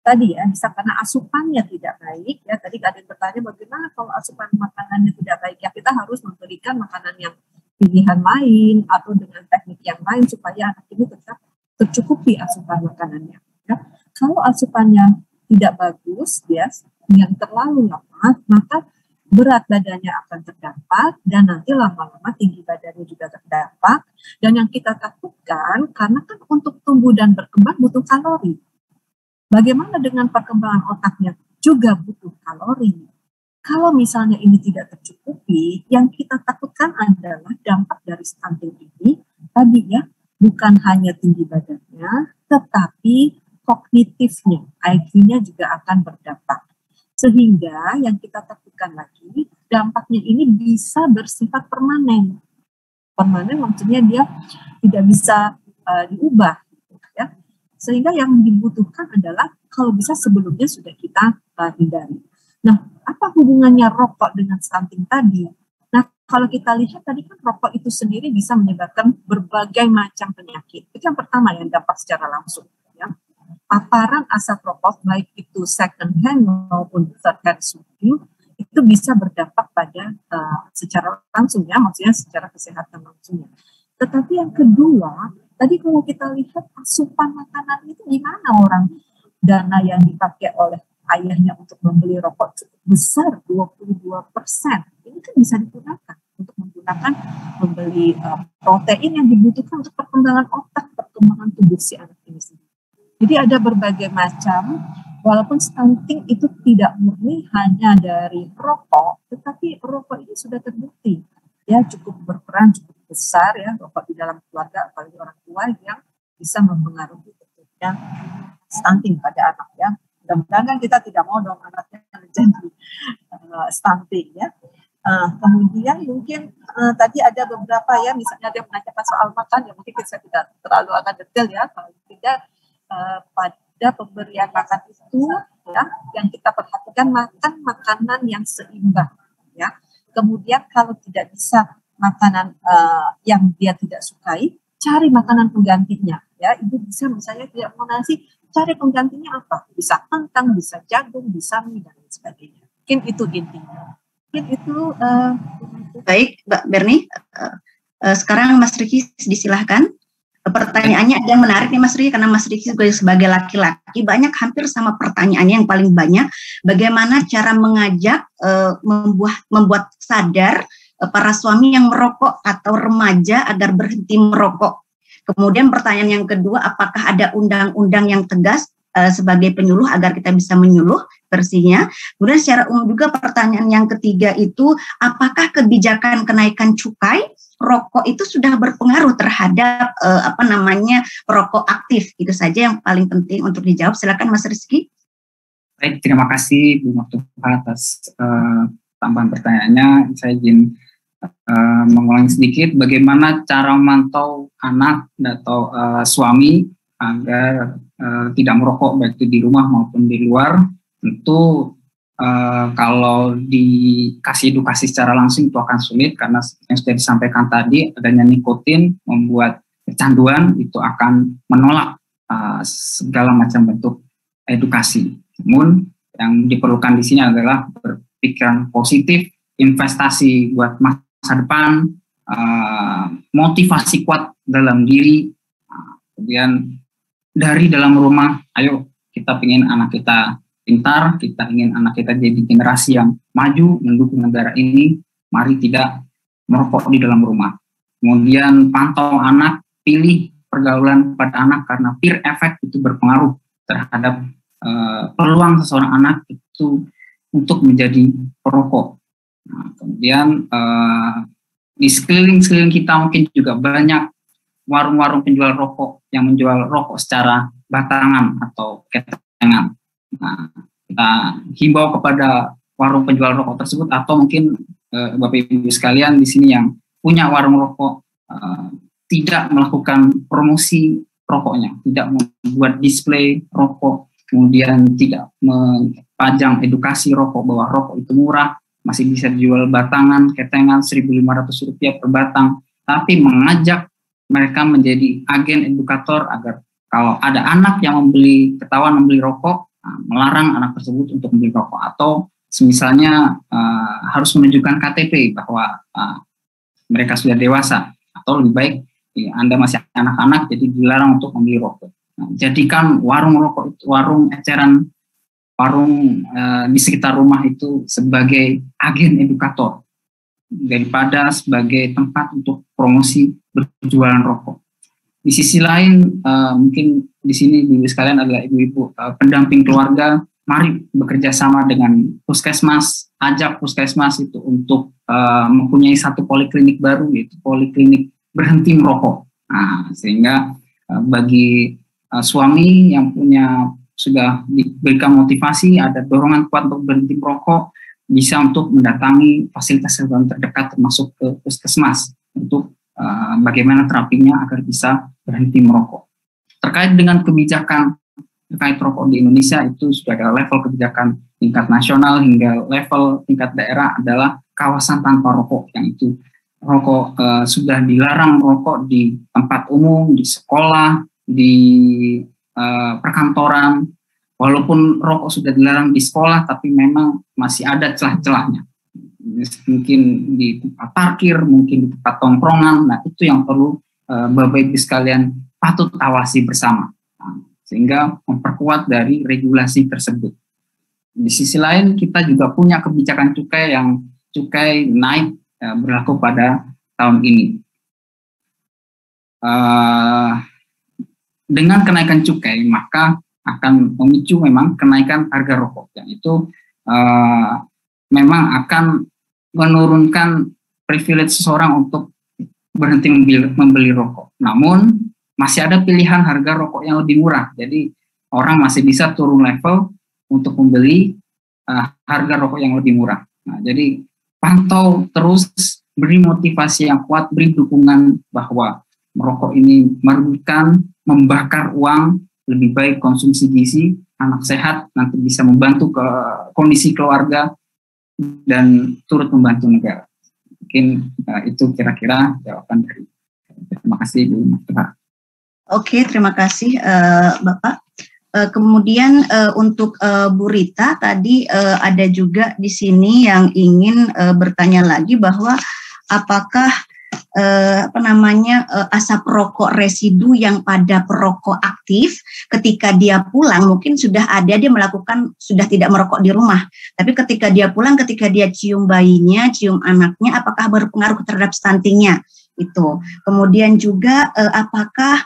Tadi ya, bisa karena asupannya tidak baik ya. Tadi ada yang bertanya bagaimana kalau asupan makanannya tidak baik ya, kita harus memberikan makanan yang pilihan lain atau dengan teknik yang lain supaya anak ini tetap tercukupi asupan makanannya. Ya. Kalau asupannya tidak bagus, ya, yang terlalu lemah, maka berat badannya akan terdampak dan nanti lama-lama tinggi badannya juga terdampak. berdampak. Dan yang kita takutkan, karena kan untuk tumbuh dan berkembang butuh kalori. Bagaimana dengan perkembangan otaknya? Juga butuh kalori. Kalau misalnya ini tidak tercukupi, yang kita takutkan adalah dampak dari stunting ini, tadi ya, bukan hanya tinggi badannya, tetapi kognitifnya, IQ-nya juga akan berdampak. Sehingga yang kita takutkan lagi, dampaknya ini bisa bersifat permanen. Permanen maksudnya dia tidak bisa diubah, ya. Sehingga yang dibutuhkan adalah kalau bisa sebelumnya sudah kita hindari. Nah, apa hubungannya rokok dengan stunting tadi? Nah, kalau kita lihat tadi kan rokok itu sendiri bisa menyebabkan berbagai macam penyakit. Itu yang pertama yang dampak secara langsung. Ya. Paparan asap rokok baik itu second hand maupun third hand smoking itu bisa berdampak pada secara langsung ya, maksudnya secara kesehatan langsungnya. Tetapi yang kedua, tadi kalau kita lihat asupan makanan itu gimana orang dana yang dipakai oleh ayahnya untuk membeli rokok cukup besar, 22%. Ini kan bisa digunakan untuk membeli protein yang dibutuhkan untuk perkembangan otak, perkembangan tubuh si anak ini sendiri. Jadi ada berbagai macam, walaupun stunting itu tidak murni hanya dari rokok, tetapi rokok ini sudah terbukti ya cukup berperan cukup besar ya rokok di dalam keluarga, apalagi orang tua yang bisa mempengaruhi tentunya stunting pada anak ya. Mudah-mudahan kita tidak mau dong anaknya menjadi stunting ya. Kemudian mungkin tadi ada beberapa ya, misalnya dia menanyakan soal makan, ya mungkin saya tidak terlalu akan detail ya, kalau tidak pada pemberian makan itu ya yang kita perhatikan makan makanan yang seimbang ya. Kemudian kalau tidak bisa makanan yang dia tidak sukai, cari makanan penggantinya ya. Ibu bisa misalnya tidak mau nasi, cari penggantinya apa? Bisa kentang, bisa jagung, bisa mie dan lain sebagainya. Mungkin itu intinya. Mungkin itu
baik Mbak Berni. Sekarang Mas Riki disilahkan. Pertanyaannya ada yang menarik nih Mas Riki, karena Mas Riki sebagai laki-laki banyak hampir sama pertanyaannya yang paling banyak. Bagaimana cara mengajak membuat sadar para suami yang merokok atau remaja agar berhenti merokok. Kemudian pertanyaan yang kedua, apakah ada undang-undang yang tegas sebagai penyuluh agar kita bisa menyuluh versinya. Kemudian secara umum juga pertanyaan yang ketiga itu, apakah kebijakan kenaikan cukai rokok itu sudah berpengaruh terhadap perokok aktif? Itu saja yang paling penting untuk dijawab. Silakan Mas Rizky.
Baik, terima kasih Bu Maktuha atas tambahan pertanyaannya. Saya izin mengulangi sedikit bagaimana cara memantau anak atau suami agar tidak merokok baik itu di rumah maupun di luar. Tentu kalau dikasih edukasi secara langsung itu akan sulit, karena yang sudah disampaikan tadi adanya nikotin membuat kecanduan, itu akan menolak segala macam bentuk edukasi. Namun yang diperlukan di sini adalah berpikiran positif, investasi buat masa depan, motivasi kuat dalam diri, kemudian dari dalam rumah, ayo kita ingin anak kita pintar, kita ingin anak kita jadi generasi yang maju, mendukung negara ini, mari tidak merokok di dalam rumah. Kemudian pantau anak, pilih pergaulan pada anak, karena peer effect itu berpengaruh terhadap peluang seseorang anak itu untuk menjadi perokok. Nah, kemudian di sekeliling kita mungkin juga banyak warung-warung penjual rokok yang menjual rokok secara batangan atau ketengan. Nah, kita himbau kepada warung penjual rokok tersebut, atau mungkin Bapak Ibu sekalian di sini yang punya warung rokok tidak melakukan promosi rokoknya, tidak membuat display rokok, kemudian tidak memajang edukasi rokok bahwa rokok itu murah, masih bisa dijual batangan, ketengan Rp1.500 per batang, tapi mengajak mereka menjadi agen edukator agar kalau ada anak yang ketahuan membeli rokok, melarang anak tersebut untuk membeli rokok, atau misalnya harus menunjukkan KTP bahwa mereka sudah dewasa, atau lebih baik Anda masih anak-anak jadi dilarang untuk membeli rokok. Nah, jadikan warung rokok itu, warung eceran, warung di sekitar rumah itu sebagai agen edukator. daripada sebagai tempat untuk promosi berjualan rokok. Di sisi lain, mungkin di sini ibu sekalian adalah ibu-ibu pendamping keluarga, mari bekerja sama dengan puskesmas, ajak puskesmas itu untuk mempunyai satu poliklinik baru, yaitu poliklinik berhenti merokok. Nah, sehingga bagi suami yang sudah diberikan motivasi, ada dorongan kuat untuk berhenti merokok, bisa untuk mendatangi fasilitas kesehatan terdekat termasuk ke puskesmas untuk bagaimana terapinya agar bisa berhenti merokok. Terkait dengan kebijakan terkait rokok di Indonesia, itu sudah ada level kebijakan tingkat nasional hingga level tingkat daerah adalah kawasan tanpa rokok, yang itu rokok sudah dilarang rokok di tempat umum, di sekolah, di perkantoran. Walaupun rokok sudah dilarang di sekolah, tapi memang masih ada celah-celahnya. Mungkin di tempat parkir, mungkin di tempat tongkrongan. Nah, itu yang perlu Bapak Ibu sekalian patut awasi bersama, sehingga memperkuat dari regulasi tersebut. Di sisi lain, kita juga punya kebijakan cukai yang cukai naik berlaku pada tahun ini. Dengan kenaikan cukai, maka akan memicu memang kenaikan harga rokok, yang itu memang akan menurunkan privilege seseorang untuk berhenti membeli rokok. Namun masih ada pilihan harga rokok yang lebih murah, jadi orang masih bisa turun level untuk membeli harga rokok yang lebih murah. Nah, jadi pantau terus, beri motivasi yang kuat, beri dukungan bahwa merokok ini merugikan, membakar uang. Lebih baik konsumsi gizi, anak sehat, nanti bisa membantu ke kondisi keluarga dan turut membantu negara. Mungkin itu kira-kira jawaban dari. Terima kasih Bu.
Oke, terima kasih Bapak. Kemudian untuk Bu Rita tadi ada juga di sini yang ingin bertanya lagi bahwa apakah asap rokok residu yang pada perokok aktif ketika dia pulang mungkin sudah ada, dia melakukan, sudah tidak merokok di rumah, tapi ketika dia pulang, ketika dia cium bayinya, cium anaknya, apakah berpengaruh terhadap stuntingnya itu. Kemudian juga apakah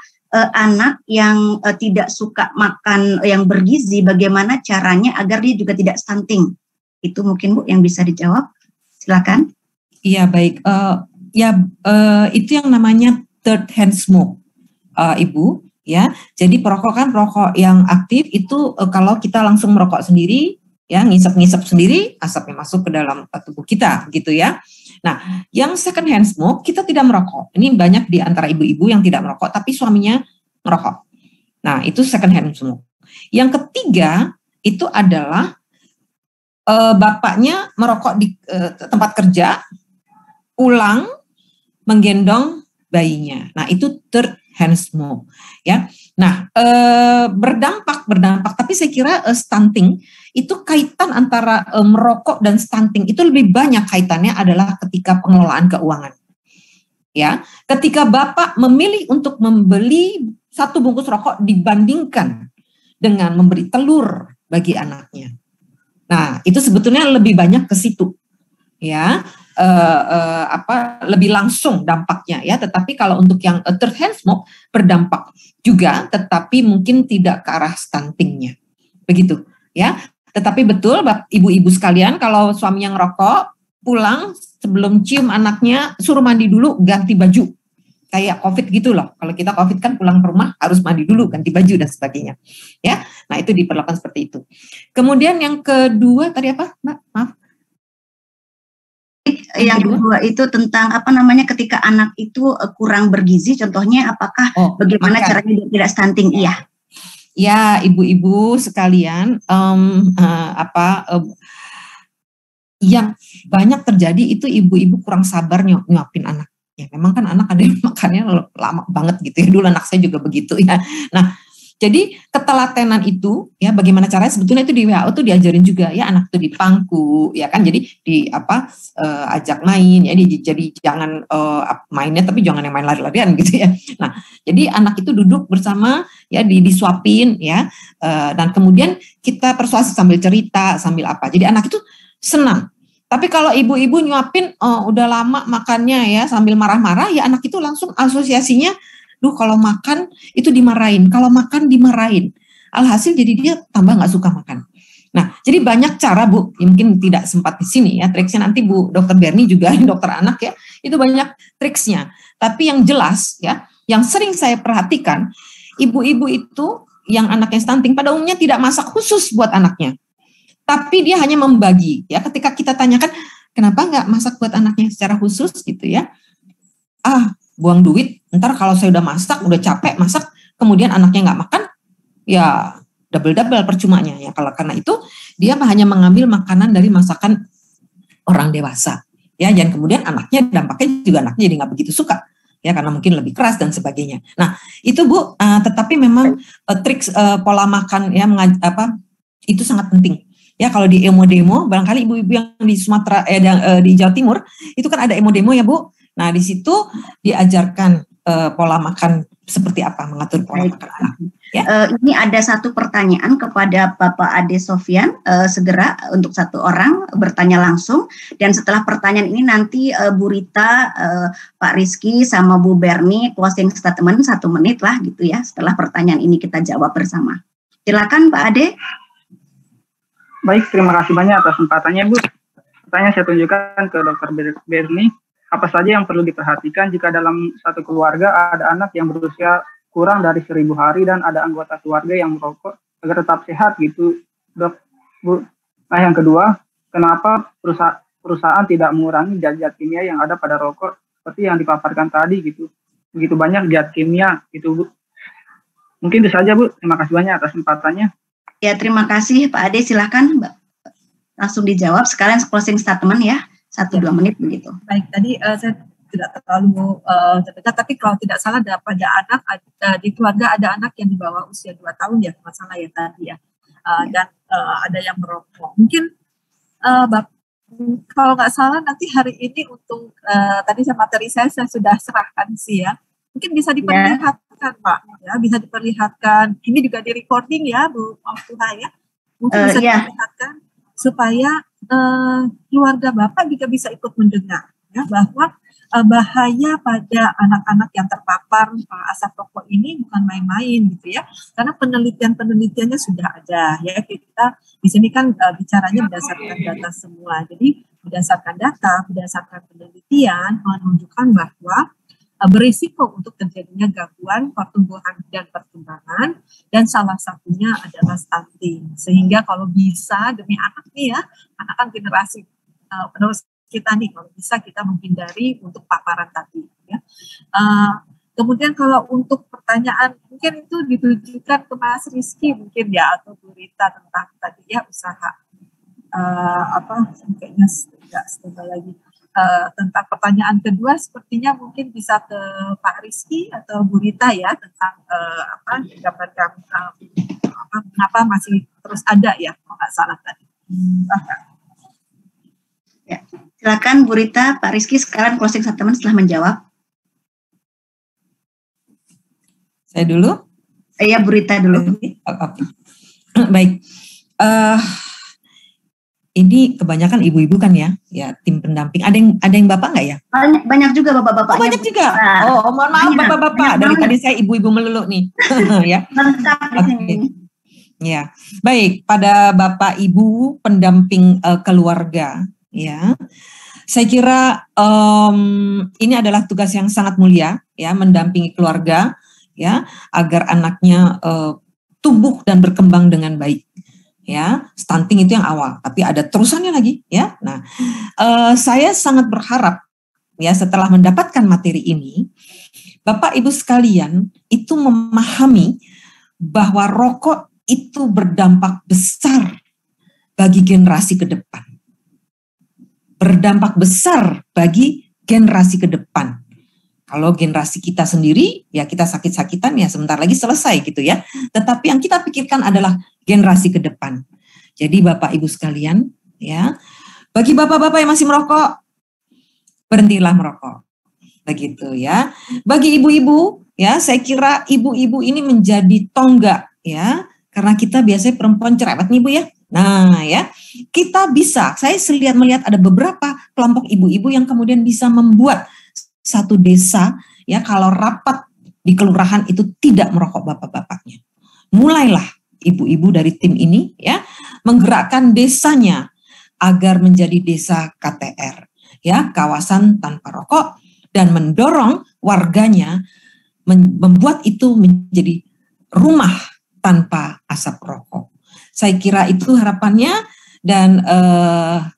anak yang tidak suka makan yang bergizi, bagaimana caranya agar dia juga tidak stunting? Itu mungkin Bu yang bisa dijawab, silakan.
Iya, baik. Itu yang namanya third hand smoke, Ibu, ya. Jadi perokok kan perokok yang aktif itu kalau kita langsung merokok sendiri, ya, ngisep-ngisep sendiri, asapnya masuk ke dalam tubuh kita, gitu ya. Nah, yang second hand smoke kita tidak merokok. Ini banyak di antara ibu-ibu yang tidak merokok, tapi suaminya merokok. Nah, itu second hand smoke. Yang ketiga itu adalah bapaknya merokok di tempat kerja, pulang menggendong bayinya. Nah, itu third hand smoke, ya. Nah, berdampak, tapi saya kira stunting itu kaitan antara merokok dan stunting itu lebih banyak kaitannya adalah ketika pengelolaan keuangan. Ya, ketika Bapak memilih untuk membeli satu bungkus rokok dibandingkan dengan memberi telur bagi anaknya. Nah, itu sebetulnya lebih banyak ke situ. Ya. Lebih langsung dampaknya, ya. Tetapi kalau untuk yang third hand smoke berdampak juga, tetapi mungkin tidak ke arah stuntingnya, begitu, ya. Tetapi betul, ibu-ibu sekalian, kalau suaminya ngerokok, pulang sebelum cium anaknya suruh mandi dulu, ganti baju, kayak COVID gitu loh. Kalau kita COVID kan pulang ke rumah harus mandi dulu, ganti baju dan sebagainya, ya. Nah, itu diperlakukan seperti itu. Kemudian yang kedua tadi apa, Mbak? Maaf.
Yang kedua itu tentang ketika anak itu kurang bergizi, contohnya apakah bagaimana caranya dia tidak stunting? Iya.
Ya, ibu-ibu sekalian, yang banyak terjadi itu ibu-ibu kurang sabar nyuapin anak. Ya, memang kan anak ada yang makannya lama banget gitu ya. Dulu anak saya juga begitu ya. Nah, jadi ketelatenan itu, ya, bagaimana caranya sebetulnya itu di WHO tuh diajarin juga, ya, anak itu dipangku, ya kan, jadi ajak main, ya, jadi jangan mainnya tapi jangan yang main lari-larian gitu ya. Nah, jadi anak itu duduk bersama, ya, disuapin, ya, dan kemudian kita persuasi sambil cerita, sambil apa. Jadi anak itu senang. Tapi kalau ibu-ibu nyuapin udah lama makannya ya sambil marah-marah, ya anak itu langsung asosiasinya, duh kalau makan itu dimarahin, kalau makan dimarahin. Alhasil jadi dia tambah nggak suka makan. Nah, jadi banyak cara Bu, ya, mungkin tidak sempat di sini ya, triksnya nanti Bu Dokter Berni juga, dokter anak ya, itu banyak triksnya. Tapi yang jelas ya, yang sering saya perhatikan, ibu-ibu itu yang anaknya stunting pada umumnya tidak masak khusus buat anaknya. Tapi dia hanya membagi, ya. Ketika kita tanyakan, kenapa nggak masak buat anaknya secara khusus gitu ya? Buang duit. Ntar kalau saya udah masak, udah capek masak, kemudian anaknya nggak makan, ya double percumanya ya. Kalau karena itu dia hanya mengambil makanan dari masakan orang dewasa, ya. Dan kemudian anaknya dampaknya juga anaknya jadi nggak begitu suka, ya karena mungkin lebih keras dan sebagainya. Nah itu Bu, tetapi memang trik pola makan ya itu sangat penting. Ya kalau di emo-demo, barangkali ibu-ibu yang di Sumatera, di Jawa Timur, itu kan ada emo-demo ya Bu. Nah di situ diajarkan pola makan seperti apa, mengatur pola makan anak. Ya?
Ini ada satu pertanyaan kepada Bapak Ade Sofyan, segera untuk satu orang bertanya langsung. Dan setelah pertanyaan ini nanti Bu Rita, Pak Rizky, sama Bu Berni closing statement 1 menit lah gitu ya. Setelah pertanyaan ini kita jawab bersama. Silakan Pak Ade.
Baik, terima kasih banyak atas kesempatannya, Bu. Pertanyaan saya tunjukkan ke Dr. Berni. Apa saja yang perlu diperhatikan jika dalam satu keluarga ada anak yang berusia kurang dari 1000 hari dan ada anggota keluarga yang merokok agar tetap sehat gitu, Dok, Bu. Nah, yang kedua, kenapa perusahaan tidak mengurangi zat-zat kimia yang ada pada rokok seperti yang dipaparkan tadi gitu. Begitu banyak zat kimia gitu, Bu. Mungkin itu saja, Bu. Terima kasih banyak atas kesempatannya.
Ya, terima kasih Pak Ade, silakan langsung dijawab. Sekarang closing statement ya, 1-2 menit begitu.
Baik, tadi saya tidak terlalu terdekat, tapi kalau tidak salah pada anak di keluarga ada anak yang di bawah usia 2 tahun ya, masalah ya tadi ya, dan ada yang merokok. Mungkin kalau nggak salah nanti hari ini untuk tadi materi saya sudah serahkan sih ya, mungkin bisa diperlihatkan Pak, ya bisa diperlihatkan. Ini juga di recording ya Bu Maftuha ya, mungkin bisa diperlihatkan supaya keluarga Bapak juga bisa ikut mendengar ya bahwa bahaya pada anak-anak yang terpapar asap rokok ini bukan main-main gitu ya, karena penelitiannya sudah ada ya. Kita di sini kan bicaranya berdasarkan data semua, jadi berdasarkan data, berdasarkan penelitian menunjukkan bahwa berisiko untuk terjadinya gangguan pertumbuhan dan perkembangan, dan salah satunya adalah stunting. Sehingga kalau bisa demi anak nih ya, anak kan generasi penerus kita nih, kalau bisa kita menghindari untuk paparan tadi ya. Kemudian kalau untuk pertanyaan mungkin itu ditujukan ke Mas Rizky mungkin ya, atau Bu Rita tentang tadi ya usaha kayaknya tidak setelah lagi. Tentang pertanyaan kedua sepertinya mungkin bisa ke Pak Rizky atau Bu Rita ya, tentang kenapa masih terus ada ya, kalau nggak salah tadi.
Ya, silakan Bu Rita, Pak Rizky sekarang closing statement setelah menjawab.
Saya dulu?
Iya, Bu Rita dulu.
Baik. Ini kebanyakan ibu-ibu kan ya tim pendamping. Ada yang bapak nggak ya?
Banyak juga bapak-bapak.
Banyak juga. Mohon maaf bapak-bapak. Dari tadi saya ibu-ibu melulu nih. Ya. Okay. Ya, baik. Pada bapak ibu pendamping keluarga, ya. Saya kira ini adalah tugas yang sangat mulia, ya, mendampingi keluarga, ya, agar anaknya tumbuh dan berkembang dengan baik. Ya, stunting itu yang awal, tapi ada terusannya lagi, ya. Nah, saya sangat berharap, ya, setelah mendapatkan materi ini, Bapak Ibu sekalian itu memahami bahwa rokok itu berdampak besar bagi generasi ke depan, berdampak besar bagi generasi ke depan. Kalau generasi kita sendiri, ya kita sakit-sakitan, ya sebentar lagi selesai gitu ya. Tetapi yang kita pikirkan adalah generasi ke depan. Jadi Bapak Ibu sekalian, ya, bagi bapak-bapak yang masih merokok, berhentilah merokok. Begitu ya. Bagi ibu-ibu, ya, saya kira ibu-ibu ini menjadi tonggak, ya, karena kita biasanya perempuan cerewet nih Bu ya. Nah ya, kita bisa, saya melihat ada beberapa kelompok ibu-ibu yang kemudian bisa membuat satu desa, ya kalau rapat di kelurahan itu tidak merokok bapak-bapaknya. Mulailah ibu-ibu dari tim ini ya menggerakkan desanya agar menjadi desa KTR, ya kawasan tanpa rokok, dan mendorong warganya membuat itu menjadi rumah tanpa asap rokok. Saya kira itu harapannya, dan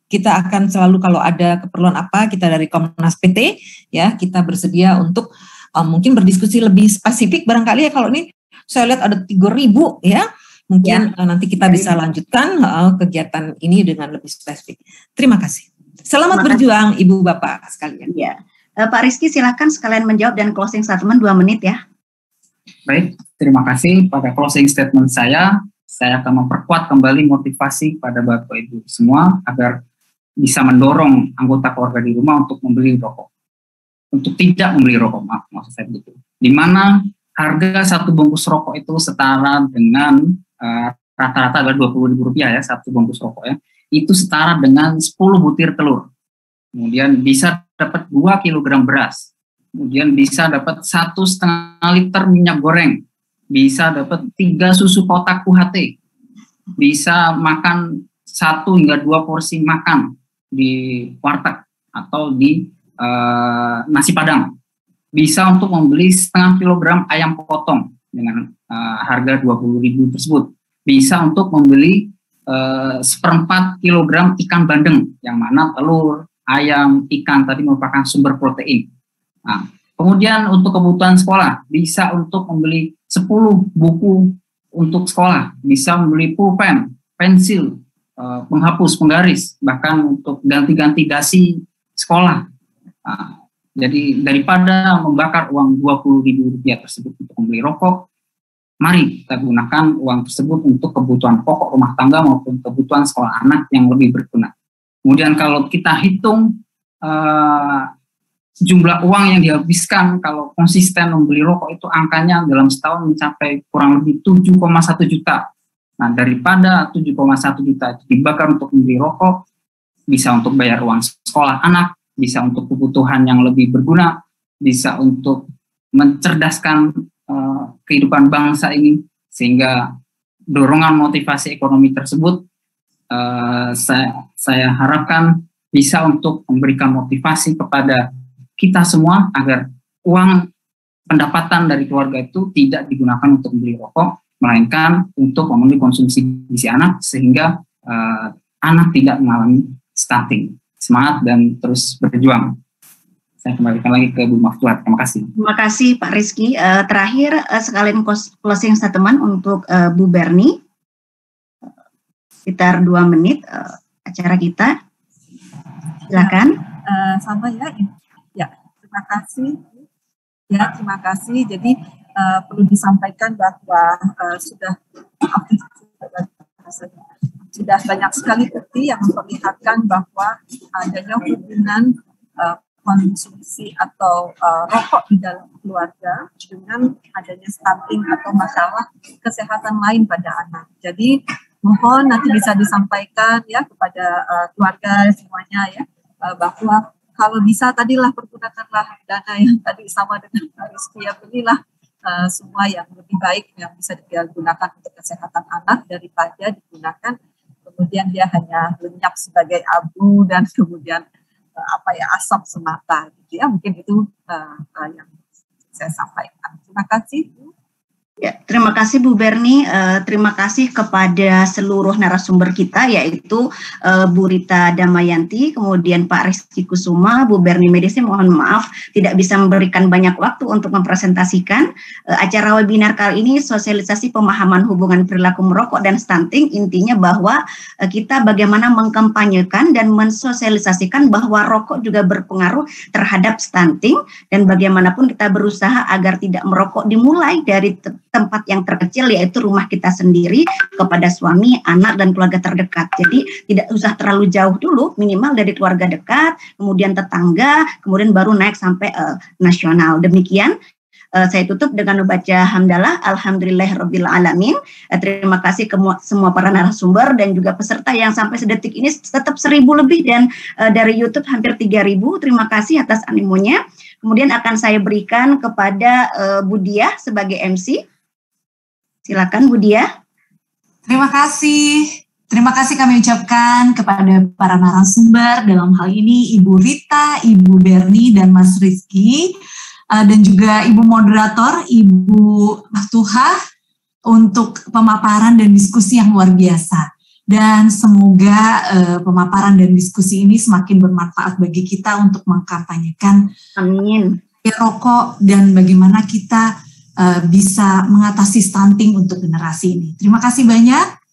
kita akan selalu kalau ada keperluan apa, kita dari Komnas PT ya kita bersedia untuk mungkin berdiskusi lebih spesifik barangkali ya. Kalau ini saya lihat ada 3.000 ya, mungkin nanti kita bisa lanjutkan kegiatan ini dengan lebih spesifik. Terima kasih. Selamat berjuang Ibu Bapak sekalian.
Ya. Pak Rizky silakan sekalian menjawab dan closing statement 2 menit ya.
Baik, terima kasih. Pada closing statement saya akan memperkuat kembali motivasi pada Bapak Ibu semua agar bisa mendorong anggota keluarga di rumah untuk membeli rokok. Untuk tidak membeli rokok, maksud saya begitu. Di mana harga satu bungkus rokok itu setara dengan rata-rata adalah Rp20.000 ya, satu bungkus rokok ya. Itu setara dengan 10 butir telur. Kemudian bisa dapat 2 kg beras. Kemudian bisa dapat 1,5 liter minyak goreng. Bisa dapat 3 susu kotak UHT, bisa makan 1 hingga 2 porsi makan di warteg atau di nasi padang. Bisa untuk membeli setengah kilogram ayam potong dengan harga 20.000 tersebut. Bisa untuk membeli 1/4 kilogram ikan bandeng, yang mana telur, ayam, ikan tadi merupakan sumber protein. Nah, kemudian untuk kebutuhan sekolah, bisa untuk membeli 10 buku untuk sekolah, bisa membeli pulpen, pensil, penghapus, penggaris, bahkan untuk ganti-ganti dasi sekolah. Nah, jadi daripada membakar uang Rp20.000 tersebut untuk membeli rokok, mari kita gunakan uang tersebut untuk kebutuhan pokok rumah tangga maupun kebutuhan sekolah anak yang lebih berguna. Kemudian kalau kita hitung jumlah uang yang dihabiskan kalau konsisten membeli rokok, itu angkanya dalam setahun mencapai kurang lebih 7,1 juta. Nah, daripada 7,1 juta itu dibakar untuk membeli rokok, bisa untuk bayar uang sekolah anak, bisa untuk kebutuhan yang lebih berguna, bisa untuk mencerdaskan kehidupan bangsa ini, sehingga dorongan motivasi ekonomi tersebut saya harapkan bisa untuk memberikan motivasi kepada kita semua agar uang pendapatan dari keluarga itu tidak digunakan untuk membeli rokok, melainkan untuk memenuhi konsumsi gizi anak, sehingga anak tidak mengalami stunting. Semangat dan terus berjuang. Saya kembalikan lagi ke Bu Maftuhat. Terima kasih.
Terima kasih Pak Rizky. Terakhir sekalian closing statement untuk Bu Berni. Sekitar 2 menit acara kita. Silakan.
Sama ya. Ya, terima kasih. Ya, terima kasih. Jadi perlu disampaikan bahwa sudah banyak sekali bukti yang memperlihatkan bahwa adanya hubungan konsumsi atau rokok di dalam keluarga dengan adanya stunting atau masalah kesehatan lain pada anak. Jadi mohon nanti bisa disampaikan ya kepada keluarga semuanya ya, bahwa kalau bisa tadilah pergunakanlah dana yang tadi sama dengan Rizky ya, belilah semua yang lebih baik yang bisa digunakan untuk kesehatan anak daripada digunakan kemudian dia hanya lenyap sebagai abu dan kemudian asap semata gitu ya. Mungkin itu yang saya sampaikan. Terima kasih.
Ya, terima kasih Bu Berni, terima kasih kepada seluruh narasumber kita, yaitu Bu Rita Damayanti, kemudian Pak Rizky Kusuma, Bu Berni Medisi. Mohon maaf tidak bisa memberikan banyak waktu untuk mempresentasikan acara webinar kali ini, sosialisasi pemahaman hubungan perilaku merokok dan stunting. Intinya bahwa kita bagaimana mengkampanyekan dan mensosialisasikan bahwa rokok juga berpengaruh terhadap stunting, dan bagaimanapun kita berusaha agar tidak merokok dimulai dari tempat yang terkecil, yaitu rumah kita sendiri, kepada suami, anak, dan keluarga terdekat. Jadi tidak usah terlalu jauh dulu, minimal dari keluarga dekat, kemudian tetangga, kemudian baru naik sampai nasional. Demikian Saya tutup dengan membaca hamdalah, alhamdulillahirabbil alamin. Terima kasih ke semua para narasumber dan juga peserta yang sampai sedetik ini tetap 1.000 lebih dan dari YouTube hampir 3.000. Terima kasih atas animonya. Kemudian akan saya berikan kepada Bu Diah sebagai MC. Silakan Bu Diah.
Terima kasih. Terima kasih kami ucapkan kepada para narasumber dalam hal ini Ibu Rita, Ibu Berni, dan Mas Rizky, dan juga Ibu Moderator, Ibu Maftuhah untuk pemaparan dan diskusi yang luar biasa. Dan semoga pemaparan dan diskusi ini semakin bermanfaat bagi kita untuk mengkampanyekan rokok dan bagaimana kita bisa mengatasi stunting untuk generasi ini. Terima kasih banyak.